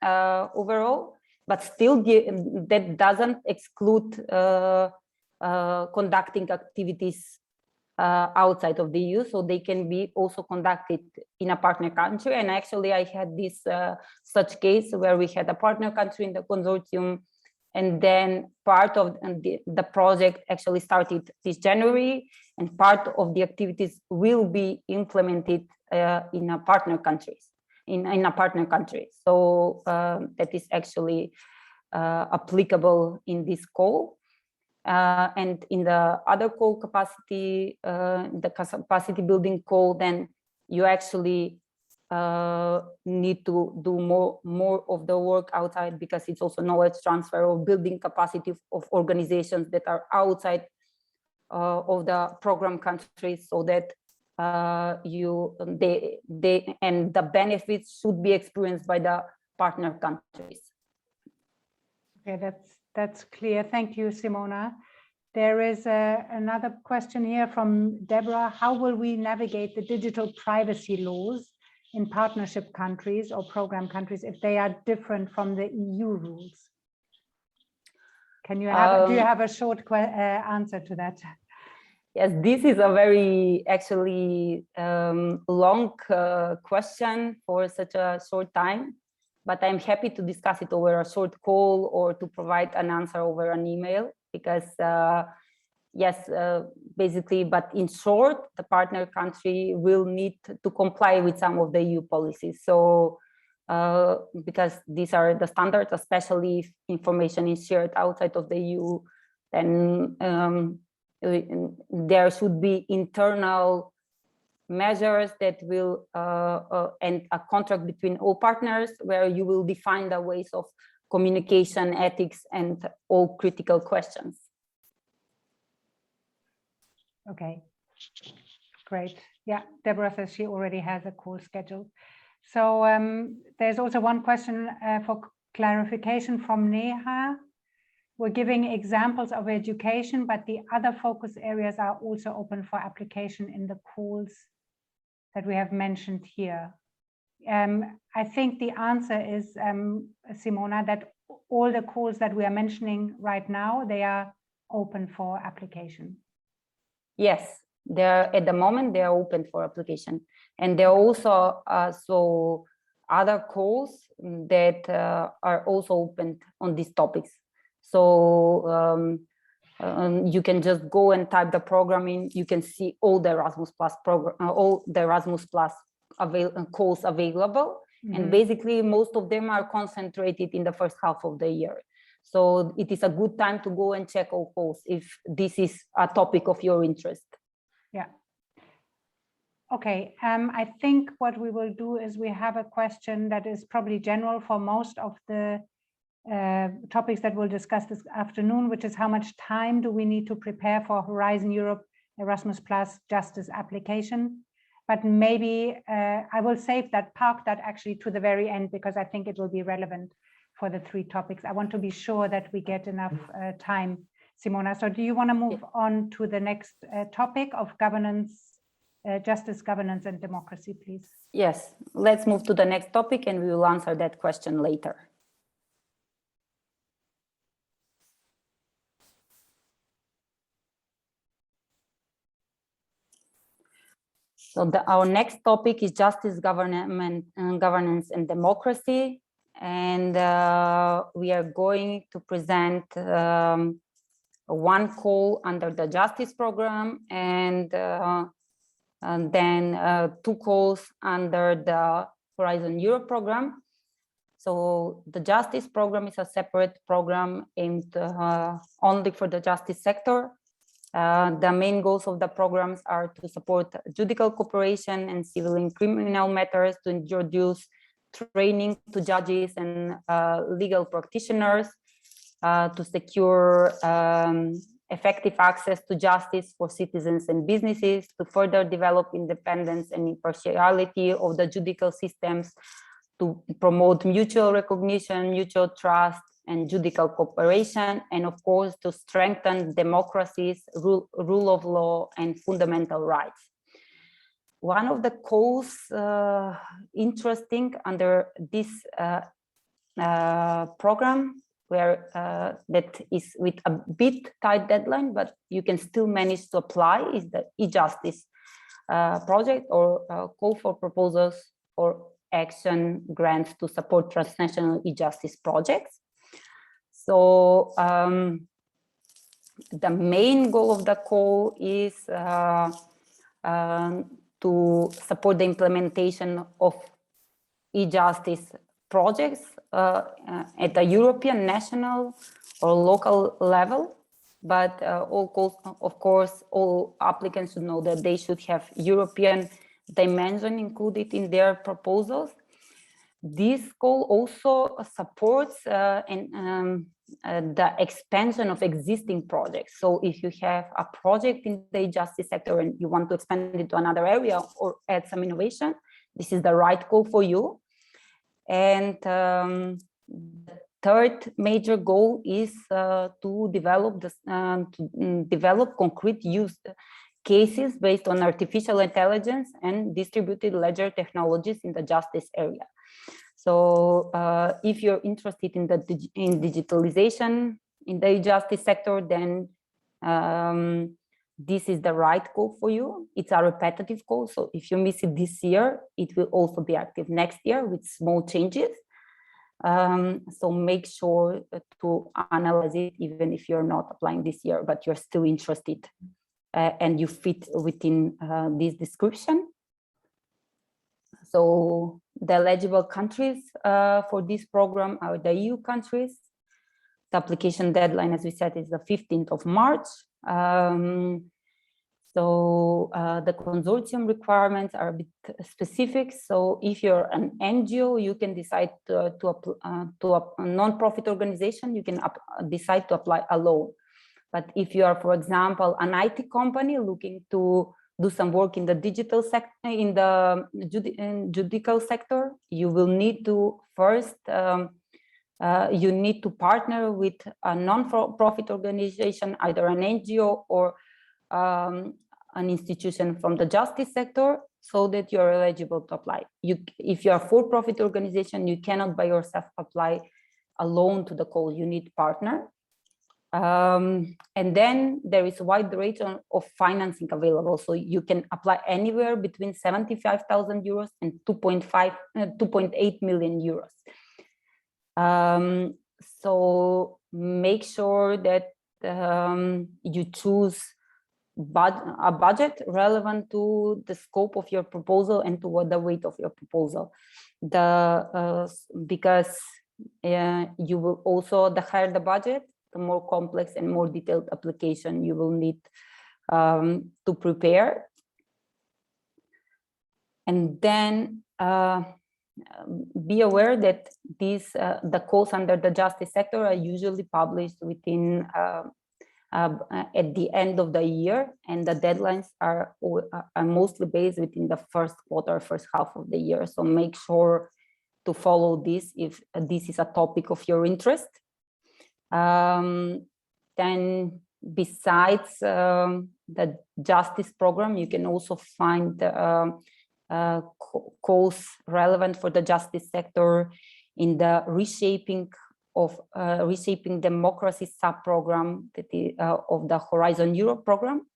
overall, but still that doesn't exclude conducting activities outside of the EU, so they can be also conducted in a partner country. And actually I had this such case where we had a partner country in the consortium, and then part of the project actually started this January, and part of the activities will be implemented in a partner countries, in a partner country. So that is actually applicable in this call. And in the other call capacity, the capacity building call, then you actually need to do more of the work outside, because it's also knowledge transfer or building capacity of organizations that are outside of the program countries, so that they and the benefits should be experienced by the partner countries. Okay, that's clear. Thank you, Simona. There is another question here from Deborah. How will we navigate the digital privacy laws in partnership countries or program countries if they are different from the EU rules? Can you have, do you have a short answer to that? Yes, this is a very actually long question for such a short time. but I'm happy to discuss it over a short call or to provide an answer over an email, because yes, basically, but in short, the partner country will need to comply with some of the EU policies. So because these are the standards, especially if information is shared outside of the EU, then there should be internal measures that will and a contract between all partners where you will define the ways of communication, ethics, and all critical questions. Okay, great. Yeah, Deborah says she already has a call scheduled. So there's also one question for clarification from Neha. We're giving examples of education, but the other focus areas are also open for application in the calls that we have mentioned here. I think the answer is, Simona, that all the calls that we are mentioning right now, they are open for application. Yes, they're at the moment they are open for application, and there are also so other calls that are also open on these topics. So you can just go and type the program in. You can see all the Erasmus Plus program, all the Erasmus Plus calls available, and basically most of them are concentrated in the first half of the year. So it is a good time to go and check all calls if this is a topic of your interest. Yeah. Okay, I think what we will do is we have a question that is probably general for most of the topics that we'll discuss this afternoon, which is how much time do we need to prepare for Horizon Europe Erasmus Plus Justice application? But maybe I will save that, park that actually to the very end, because I think it will be relevant for the three topics. I want to be sure that we get enough time, Simona. So do you want to move on to the next topic of governance, justice, governance, and democracy, please? Yes, let's move to the next topic and we will answer that question later. So our next topic is justice, governance, and democracy. And we are going to present one call under the justice program and then two calls under the Horizon Europe program. So the justice program is a separate program aimed only for the justice sector. The main goals of the programs are to support judicial cooperation and civil and criminal matters, to introduce training to judges and legal practitioners, to secure effective access to justice for citizens and businesses, to further develop independence and impartiality of the judicial systems, to promote mutual recognition, mutual trust, and judicial cooperation, and of course to strengthen democracies, rule of law, and fundamental rights. One of the calls interesting under this program, where that is with a bit tight deadline, but you can still manage to apply, is the e-justice project, or call for proposals for action grants to support transnational e-justice projects. So the main goal of the call is to support the implementation of e-justice projects at the European, national, or local level. But all calls, of course, all applicants should know that they should have European dimension included in their proposals. This call also supports the expansion of existing projects. So if you have a project in the justice sector and you want to expand it to another area or add some innovation, this is the right call for you. And the third major goal is to develop concrete use cases based on artificial intelligence and distributed ledger technologies in the justice area. So if you're interested in digitalization in the justice sector, then this is the right call for you. It's a repetitive call. So if you miss it this year, it will also be active next year with small changes. So make sure to analyze it, even if you're not applying this year, but you're still interested and you fit within this description. So the eligible countries for this program are the EU countries. The application deadline, as we said, is the 15th of March. So the consortium requirements are a bit specific. So if you're an NGO, you can decide to a non-profit organization, you can decide to apply alone. But if you are, for example, an IT company looking to do some work in the digital sector, in the judicial sector, you will need to first, you need to partner with a non-profit organization, either an NGO or an institution from the justice sector, so that you're eligible to apply. If you're a for-profit organization, you cannot by yourself apply alone to the call, you need partner. And then there is a wide range of financing available. So you can apply anywhere between 75,000 euros and 2.8 million euros. So make sure that you choose a budget relevant to the scope of your proposal and to what the weight of your proposal. Because you will also, the higher the budget, the more complex and more detailed application you will need to prepare. And then be aware that these the calls under the justice sector are usually published within at the end of the year, and the deadlines are mostly based within the first quarter, first half of the year. So make sure to follow this if this is a topic of your interest. Then besides the justice program, you can also find calls relevant for the justice sector in the reshaping democracy sub-program of the Horizon Europe program.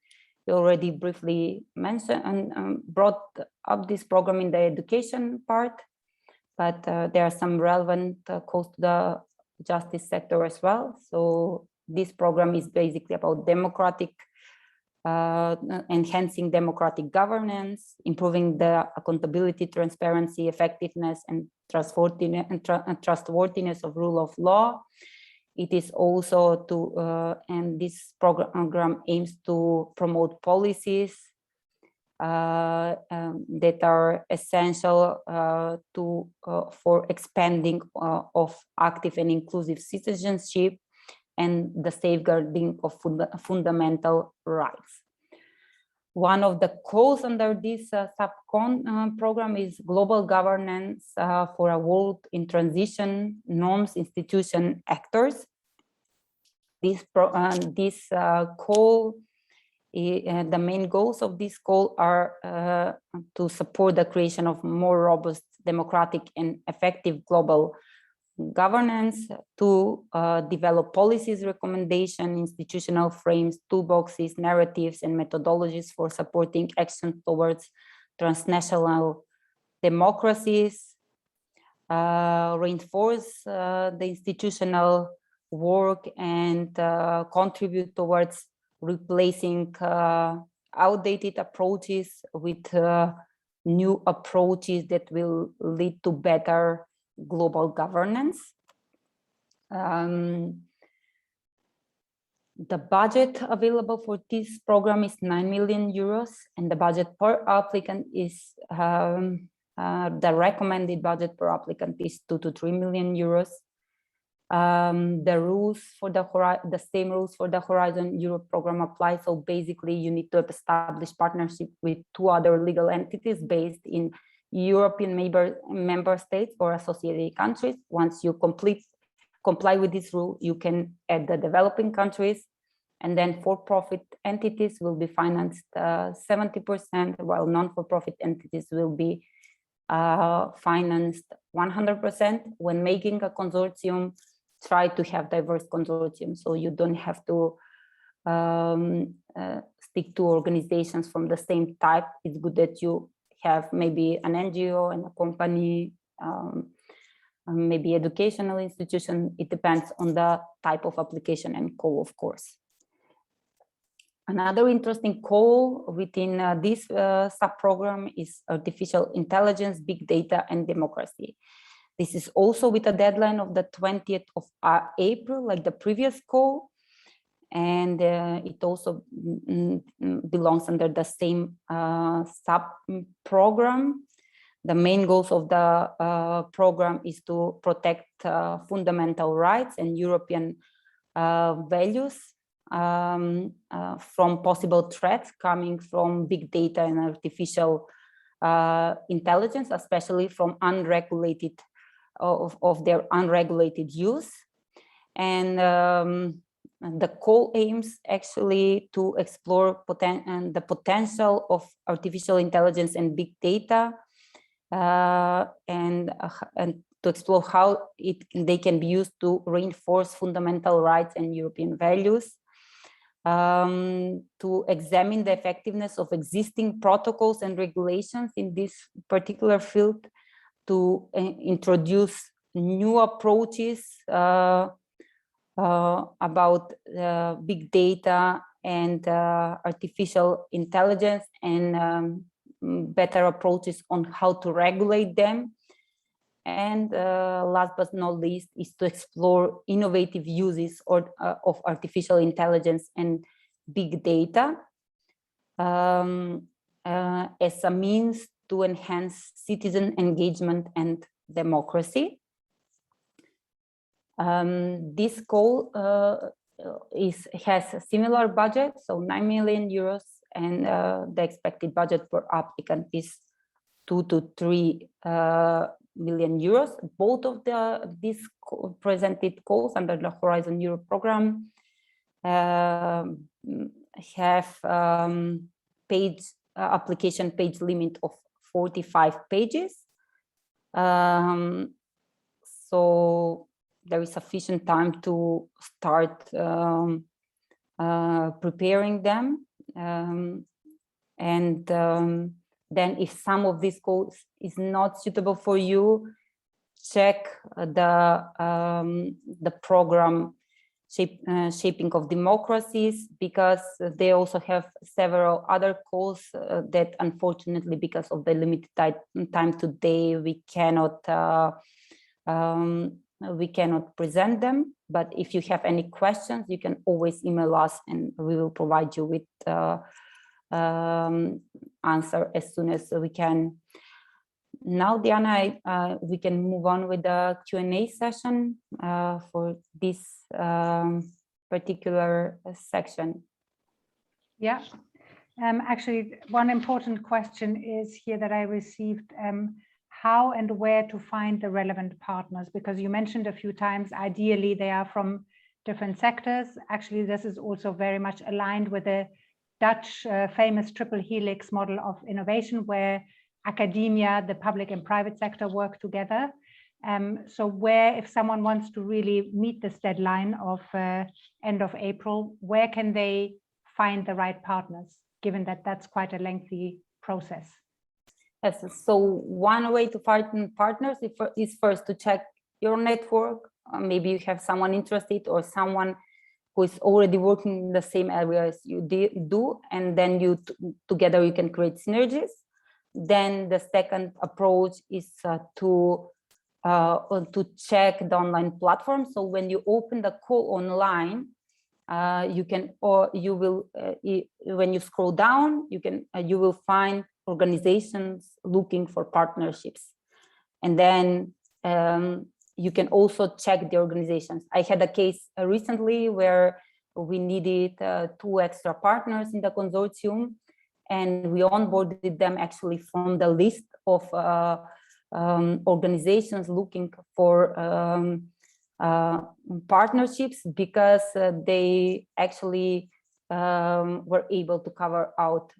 We already briefly mentioned and brought up this program in the education part, but there are some relevant calls to the justice sector as well. So this program is basically about enhancing democratic governance, improving the accountability, transparency, effectiveness, and trustworthiness of rule of law. It is also and this program aims to promote policies that are essential for expanding of active and inclusive citizenship and the safeguarding of fundamental rights. One of the calls under this program is global governance for a world in transition, norms, institution, actors. This call, the main goals of this call are to support the creation of more robust, democratic, and effective global governance, to develop policies, recommendation, institutional frames, toolboxes, narratives, and methodologies for supporting action towards transnational democracies, reinforce the institutional work, and contribute towards replacing outdated approaches with new approaches that will lead to better global governance. The budget available for this program is 9 million euros, and the budget per applicant is the recommended budget per applicant is 2 to 3 million euros. The rules for the same rules for the Horizon Europe program apply. So basically, you need to establish partnership with 2 other legal entities based in European member states or associated countries. Once you comply with this rule, you can add the developing countries, and then for-profit entities will be financed 70%, while non-for-profit entities will be financed 100%. When making a consortium, try to have diverse consortiums, so you don't have to stick to organizations from the same type. It's good that you have maybe an NGO and a company maybe educational institution. It depends on the type of application and call, of course. Another interesting call within this sub-program is artificial intelligence, big data, and democracy. This is also with a deadline of the 20th of April, like the previous call. And it also belongs under the same sub-program. The main goals of the program is to protect fundamental rights and European values from possible threats coming from big data and artificial intelligence, especially from unregulated of their unregulated use. And the call aims actually to explore the potential of artificial intelligence and big data, and to explore how they can be used to reinforce fundamental rights and European values, to examine the effectiveness of existing protocols and regulations in this particular field, to introduce new approaches about big data and artificial intelligence, and better approaches on how to regulate them. And last but not least is to explore innovative uses of artificial intelligence and big data as a means to enhance citizen engagement and democracy. This call has a similar budget, so 9 million euros, and the expected budget per applicant is 2 to 3 million euros. Both of these presented calls under the Horizon Europe program have application page limit of 45 pages. So there is sufficient time to start preparing them. Then if some of these codes is not suitable for you, check the program Shaping of Democracies, because they also have several other calls that unfortunately, because of the limited time today, we cannot present them. But if you have any questions, you can always email us and we will provide you with answer as soon as we can. Now, Diana, we can move on with the Q&A session for this particular section. Yeah, actually, one important question is here that I received, how and where to find the relevant partners, because you mentioned a few times, ideally they are from different sectors. Actually, this is also very much aligned with the Dutch famous triple helix model of innovation, where academia, the public and private sector work together. So where, if someone wants to really meet this deadline of end of April, where can they find the right partners, given that that's quite a lengthy process? Yes, so one way to find partners is first to check your network. Maybe you have someone interested or someone who is already working in the same area as you do, and then together you can create synergies. Then the second approach is to check the online platform. So when you open the call online, you can, or you will, when you scroll down, you will find organizations looking for partnerships, and then you can also check the organizations. I had a case recently where we needed 2 extra partners in the consortium, and we onboarded them actually from the list of organizations looking for partnerships, because they actually were able to cover out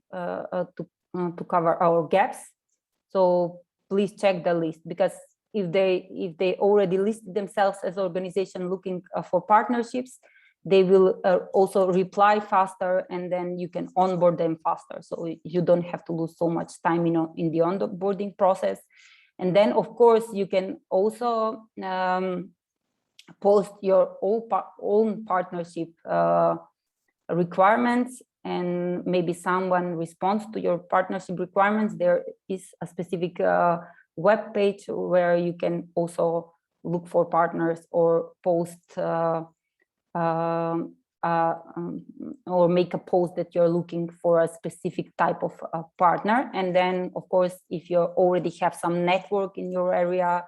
to cover our gaps. So please check the list, because if they already listed themselves as an organization looking for partnerships, they will also reply faster, and then you can onboard them faster. So you don't have to lose so much time in the onboarding process. And then, of course, you can also post your own partnership requirements, and maybe someone responds to your partnership requirements. There is a specific web page where you can also look for partners or post or make a post that you're looking for a specific type of partner. And then, of course, if you already have some network in your area,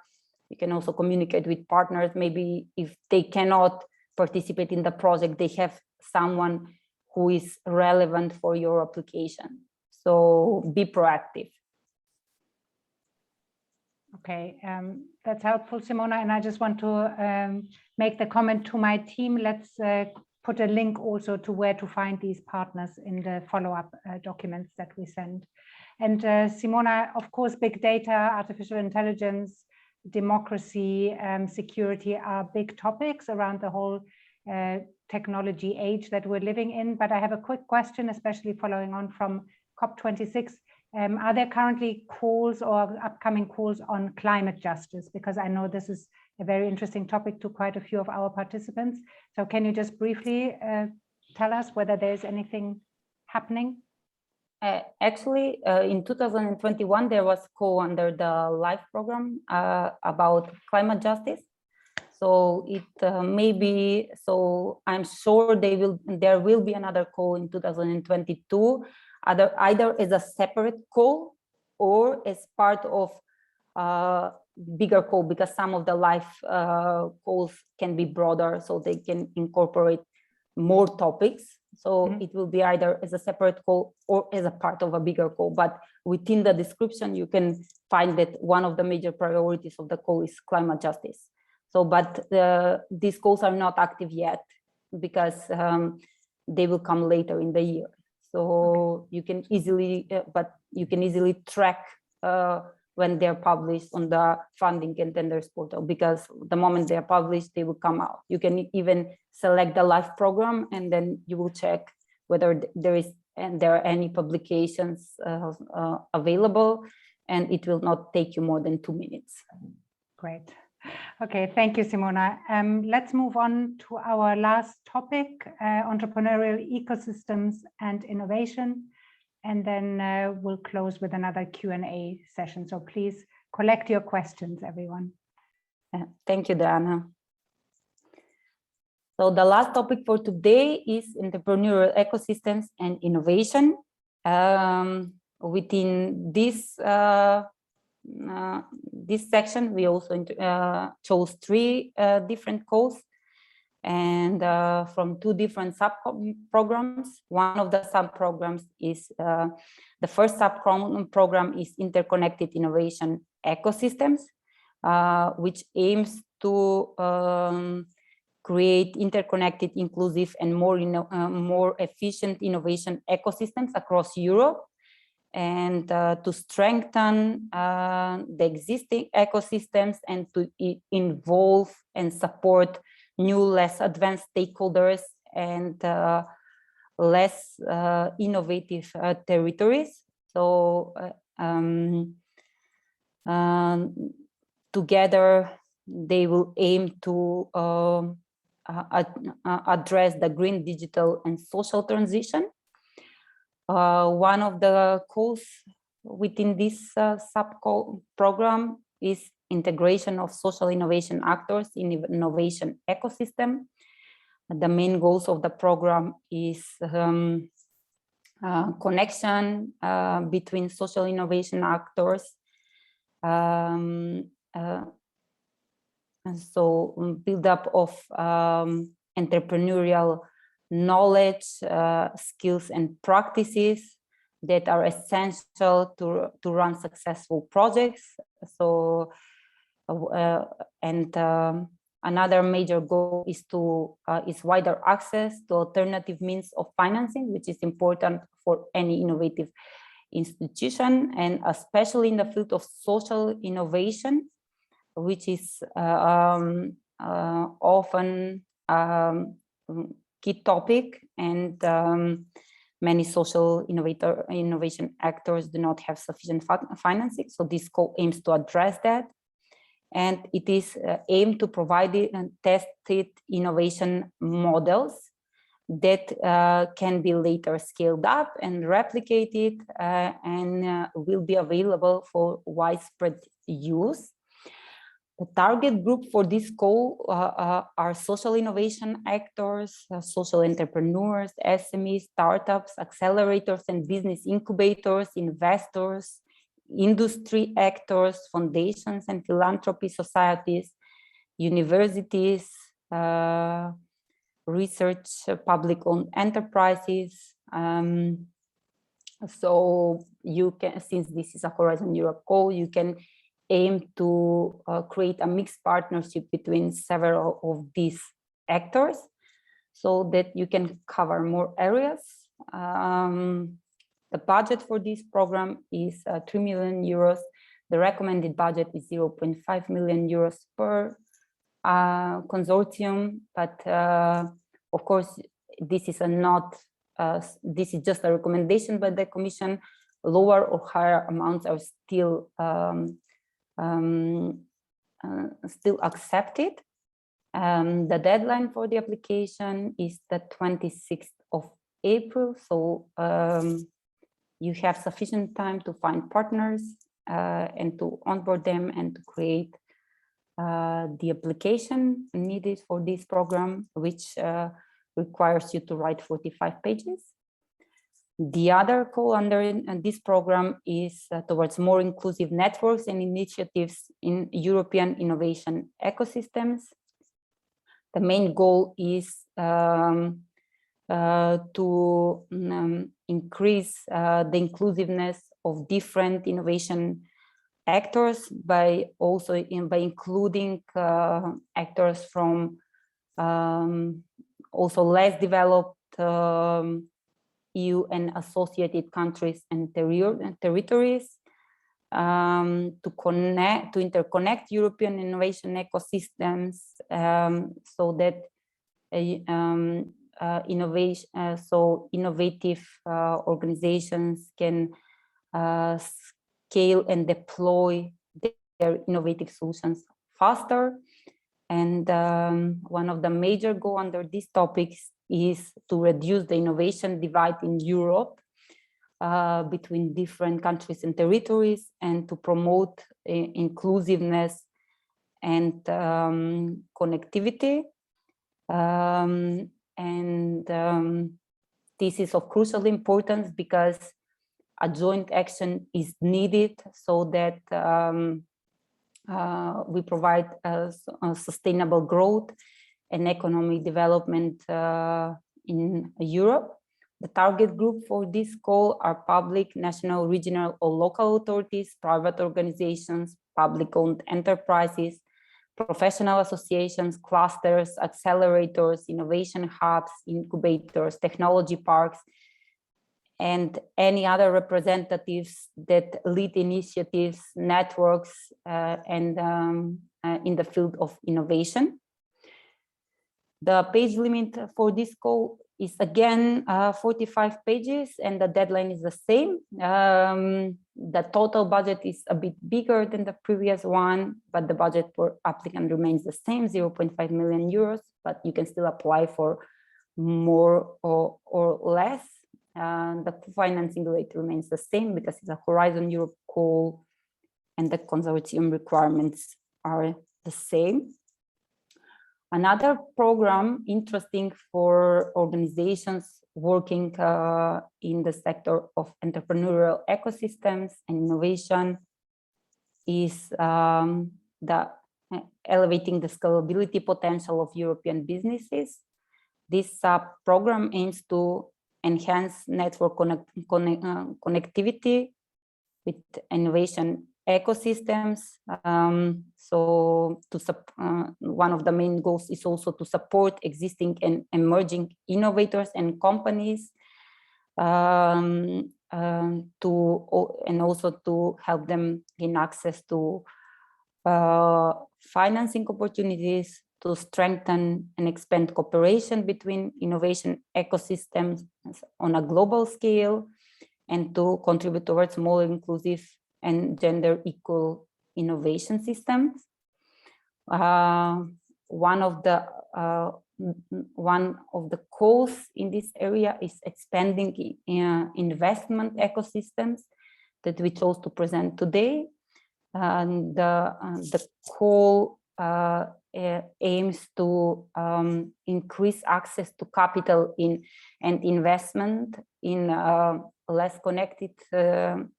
you can also communicate with partners. Maybe if they cannot participate in the project, they have someone who is relevant for your application. So be proactive. Okay, that's helpful, Simona. And I just want to make the comment to my team. Let's put a link also to where to find these partners in the follow-up documents that we send. And Simona, of course, big data, artificial intelligence, democracy, security are big topics around the whole technology age that we're living in. But I have a quick question, especially following on from COP26. Are there currently calls or upcoming calls on climate justice? Because I know this is a very interesting topic to quite a few of our participants. So can you just briefly tell us whether there's anything happening? Actually, in 2021, there was a call under the LIFE program about climate justice. So it may be, so I'm sure there will be another call in 2022, either as a separate call or as part of bigger call, because some of the LIFE calls can be broader, so they can incorporate more topics. So it will be either as a separate call or as a part of a bigger call. But within the description, you can find that one of the major priorities of the call is climate justice. So, but these calls are not active yet because they will come later in the year. So you can easily, track when they're published on the funding and tenders portal, because the moment they're published, they will come out. You can even select the LIFE program, and then you will check whether there are any publications available, and it will not take you more than 2 minutes. Great. Okay, thank you, Simona. Let's move on to our last topic, entrepreneurial ecosystems and innovation. And then we'll close with another Q&A session. So please collect your questions, everyone. Thank you, Diana. So the last topic for today is entrepreneurial ecosystems and innovation. Within this section, we also chose 3 different calls, and from 2 different sub-programs. One of the sub-programs is, the first sub-program is Interconnected Innovation Ecosystems, which aims to create interconnected, inclusive, and more efficient innovation ecosystems across Europe, and to strengthen the existing ecosystems and to involve and support new, less advanced stakeholders and less innovative territories. So together they will aim to address the green, digital, and social transition. One of the calls within this sub-program is integration of social innovation actors in innovation ecosystem. The main goals of the program is connection between social innovation actors, and so build up of entrepreneurial knowledge, skills, and practices that are essential to run successful projects. So, another major goal is wider access to alternative means of financing, which is important for any innovative institution, and especially in the field of social innovation, which is often key topic, and many social innovation actors do not have sufficient financing. So this call aims to address that. And it is aimed to provide tested innovation models that can be later scaled up and replicated and will be available for widespread use. The target group for this call are social innovation actors, social entrepreneurs, SMEs, startups, accelerators and business incubators, investors, industry actors, foundations and philanthropy societies, universities, research, public-owned enterprises. So you can, since this is a Horizon Europe call, you can aim to create a mixed partnership between several of these actors so that you can cover more areas. The budget for this program is 3 million euros. The recommended budget is 0.5 million euros per consortium, but of course, this is this is just a recommendation by the Commission. Lower or higher amounts are still accepted. The deadline for the application is the 26th of April. So you have sufficient time to find partners and to onboard them and to create the application needed for this program, which requires you to write 45 pages. The other call under this program is towards more inclusive networks and initiatives in European innovation ecosystems. The main goal is to increase the inclusiveness of different innovation actors by including actors from also less developed EU and associated countries and territories to interconnect European innovation ecosystems so that innovative organizations can scale and deploy their innovative solutions faster. And one of the major goals under these topics is to reduce the innovation divide in Europe between different countries and territories, and to promote inclusiveness and connectivity. This is of crucial importance because a joint action is needed so that we provide sustainable growth and economic development in Europe. The target group for this call are public, national, regional, or local authorities, private organizations, public-owned enterprises, professional associations, clusters, accelerators, innovation hubs, incubators, technology parks, and any other representatives that lead initiatives, networks, and in the field of innovation. The page limit for this call is again 45 pages, and the deadline is the same. The total budget is a bit bigger than the previous one, but the budget for applicant remains the same, 0.5 million euros, but you can still apply for more or less. The financing rate remains the same because it's a Horizon Europe call and the consortium requirements are the same. Another program interesting for organizations working in the sector of entrepreneurial ecosystems and innovation is elevating the scalability potential of European businesses. This program aims to enhance network connectivity with innovation ecosystems. So one of the main goals is also to support existing and emerging innovators and companies, and also to help them gain access to financing opportunities to strengthen and expand cooperation between innovation ecosystems on a global scale, and to contribute towards more inclusive and gender equal innovation systems. One of the goals in this area is expanding investment ecosystems that we chose to present today. And the call aims to increase access to capital and investment in less connected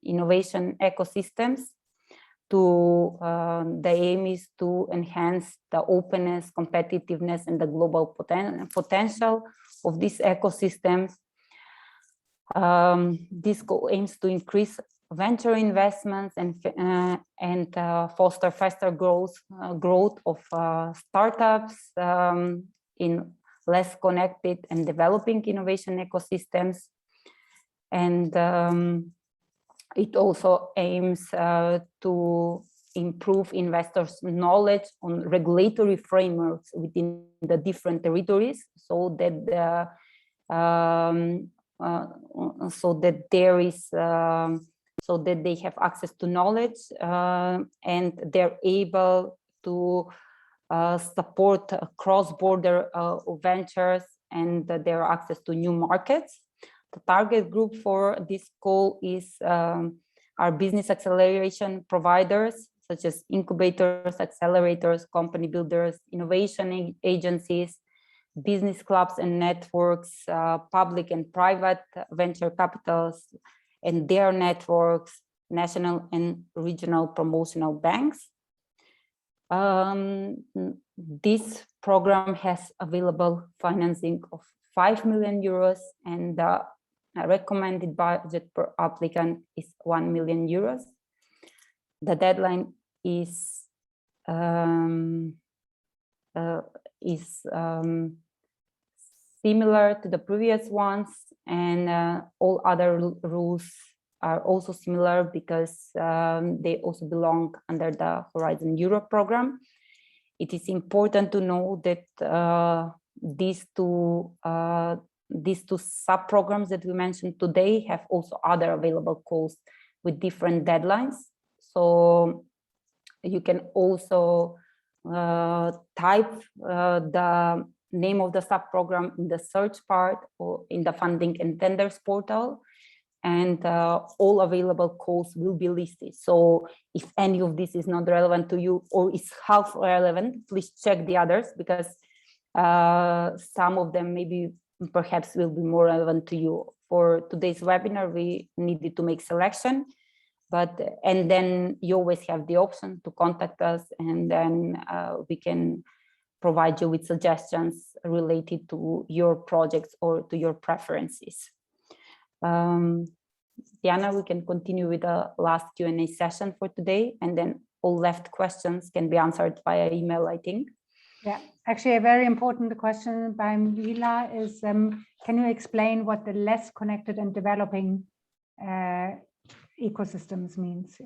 innovation ecosystems. The aim is to enhance the openness, competitiveness, and the global potential of these ecosystems. This goal aims to increase venture investments and foster faster growth of startups in less connected and developing innovation ecosystems. And it also aims to improve investors' knowledge on regulatory frameworks within the different territories, so that they have access to knowledge and they're able to support cross-border ventures and their access to new markets. The target group for this call is our business acceleration providers, such as incubators, accelerators, company builders, innovation agencies, business clubs and networks, public and private venture capitals, and their networks, national and regional promotional banks. This program has available financing of 5 million euros, and the recommended budget per applicant is 1 million euros. The deadline is similar to the previous ones, and all other rules are also similar because they also belong under the Horizon Europe program. It is important to know that these two sub-programs that we mentioned today have also other available calls with different deadlines. So you can also type the name of the sub-program in the search part or in the funding and tenders portal, and all available calls will be listed. So if any of this is not relevant to you or is half relevant, please check the others, because some of them maybe perhaps will be more relevant to you. For today's webinar, we needed to make selection, and then you always have the option to contact us, and then we can provide you with suggestions related to your projects or to your preferences. Diana, we can continue with the last Q&A session for today, and then all left questions can be answered via email, I think. Yeah, actually a very important question by Mila is, can you explain what the less connected and developing ecosystems means?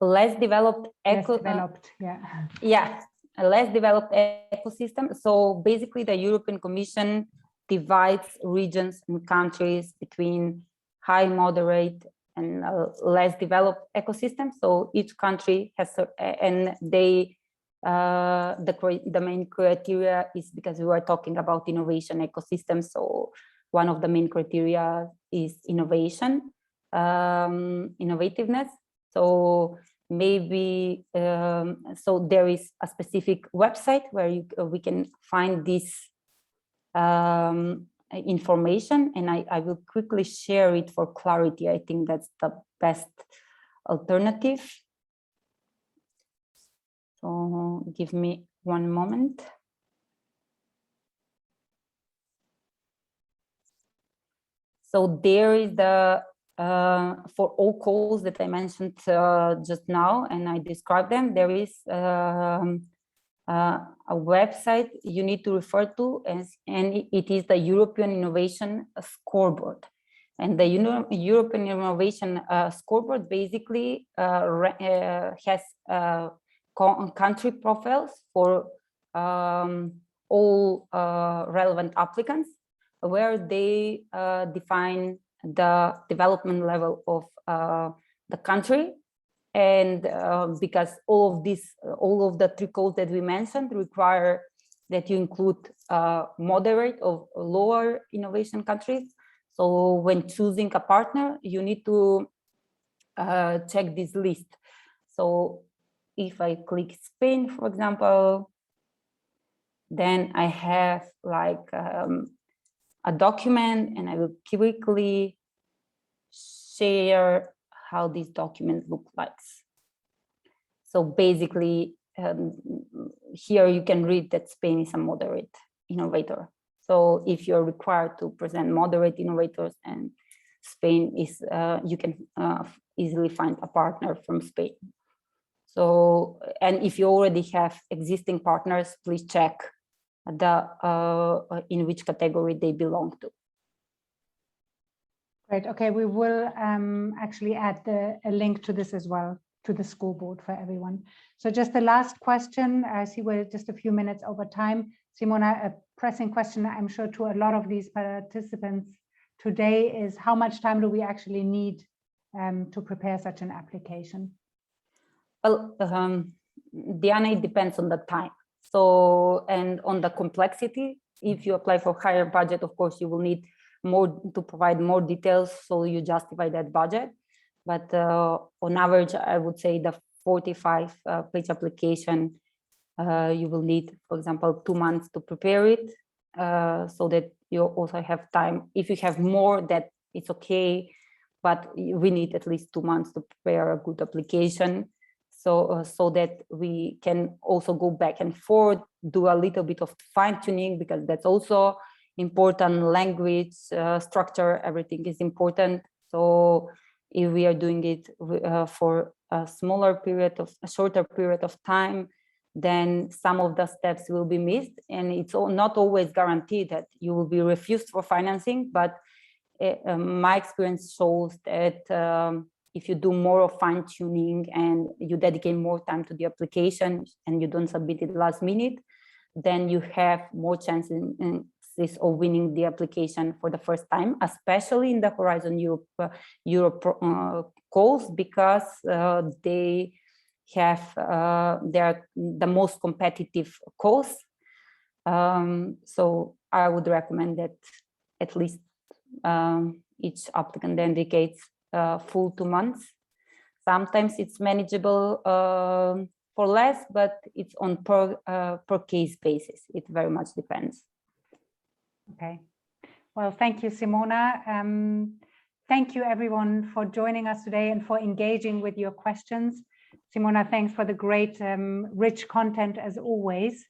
Less developed, yeah. Yeah, a less developed ecosystem. So basically the European Commission divides regions and countries between high, moderate, and less developed ecosystems. So each country has, and they, the main criteria is, because we were talking about innovation ecosystems, so one of the main criteria is innovation, innovativeness. So maybe, so there is a specific website where we can find this information, and I will quickly share it for clarity. I think that's the best alternative. So give me one moment. So there is the, for all calls that I mentioned just now, and I described them, there is a website you need to refer to, and it is the European Innovation Scoreboard. And the European Innovation Scoreboard basically has country profiles for all relevant applicants, where they define the development level of the country. And because all of the three codes that we mentioned require that you include moderate or lower innovation countries. So when choosing a partner, you need to check this list. So if I click Spain, for example, then I have like a document, and I will quickly share how this document looks like. So basically, here you can read that Spain is a moderate innovator. So if you're required to present moderate innovators, and Spain is, you can easily find a partner from Spain. So, and if you already have existing partners, please check in which category they belong to. Great. Okay, we will actually add a link to this as well, to the scoreboard for everyone. So just the last question. I see we're just a few minutes over time. Simona, a pressing question, I'm sure, to a lot of these participants today is, how much time do we actually need to prepare such an application? Well, Diana, it depends on the time. So, and on the complexity. If you apply for higher budget, of course, you will need more to provide more details, so you justify that budget. But on average, I would say the 45-page application, you will need, for example, 2 months to prepare it, so that you also have time. If you have more, that it's okay, but we need at least 2 months to prepare a good application. So that we can also go back and forth, do a little bit of fine tuning, because that's also important. Language, structure, everything is important. So if we are doing it for a shorter period of time, then some of the steps will be missed, and it's not always guaranteed that you will be refused for financing. But my experience shows that if you do more of fine tuning and you dedicate more time to the application and you don't submit it last minute, then you have more chances of winning the application for the first time, especially in the Horizon Europe calls, because they have they're the most competitive calls. So I would recommend that at least each applicant dedicates full 2 months. Sometimes it's manageable for less, but it's on per case basis. It very much depends. Okay. Well, thank you, Simona. Thank you, everyone, for joining us today and for engaging with your questions. Simona, thanks for the great, rich content as always.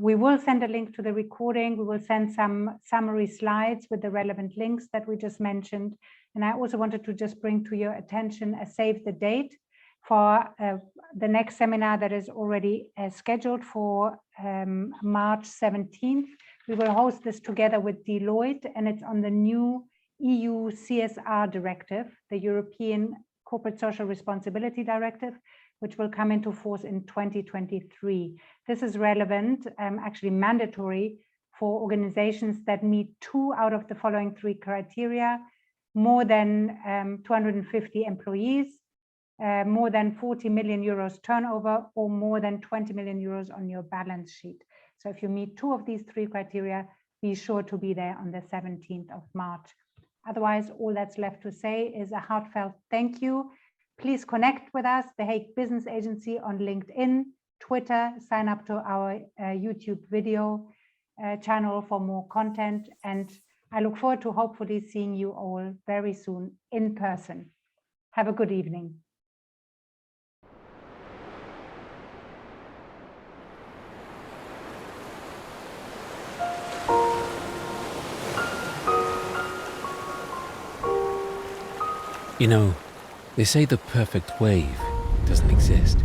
We will send a link to the recording. We will send some summary slides with the relevant links that we just mentioned. And I also wanted to just bring to your attention a save the date for the next seminar that is already scheduled for March 17th. We will host this together with Deloitte, and it's on the new EU CSR directive, the European Corporate Social Responsibility Directive, which will come into force in 2023. This is relevant, actually mandatory, for organizations that meet 2 out of the following 3 criteria: more than 250 employees, more than 40 million euros turnover, or more than 20 million euros on your balance sheet. So if you meet 2 of these 3 criteria, be sure to be there on the 17th of March. Otherwise, all that's left to say is a heartfelt thank you. Please connect with us, the Hague Business Agency, on LinkedIn, Twitter, sign up to our YouTube video channel for more content. And I look forward to hopefully seeing you all very soon in person. Have a good evening. You know, they say the perfect wave doesn't exist,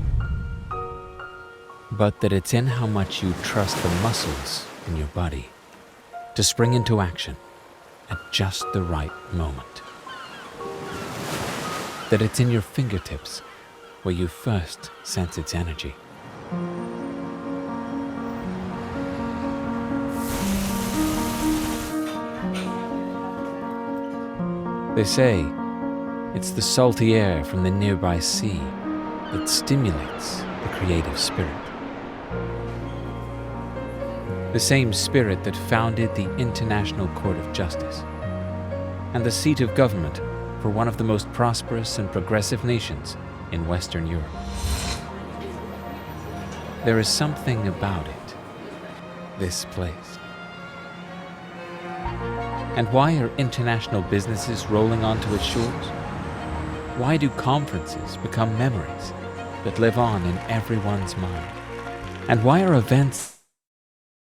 but that it's in how much you trust the muscles in your body to spring into action at just the right moment. That it's in your fingertips where you first sense its energy. They say it's the salty air from the nearby sea that stimulates the creative spirit. The same spirit that founded the International Court of Justice and the seat of government for one of the most prosperous and progressive nations in Western Europe. There is something about it, this place. And why are international businesses rolling onto its shores? Why do conferences become memories that live on in everyone's mind? And why are events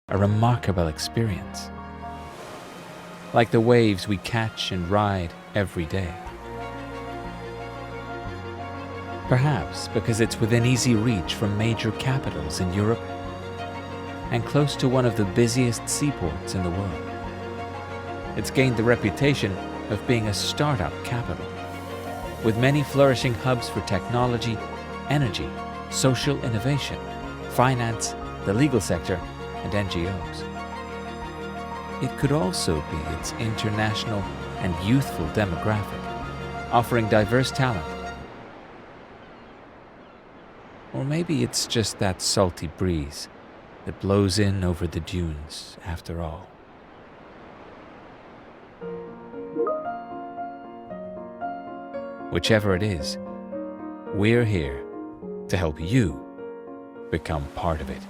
a remarkable experience, like the waves we catch and ride every day? Perhaps because it's within easy reach from major capitals in Europe and close to one of the busiest seaports in the world. It's gained the reputation of being a startup capital, with many flourishing hubs for technology, energy, social innovation, finance, the legal sector, and NGOs. It could also be its international and youthful demographic, offering diverse talent. Or maybe it's just that salty breeze that blows in over the dunes after all. Whichever it is, we're here to help you become part of it.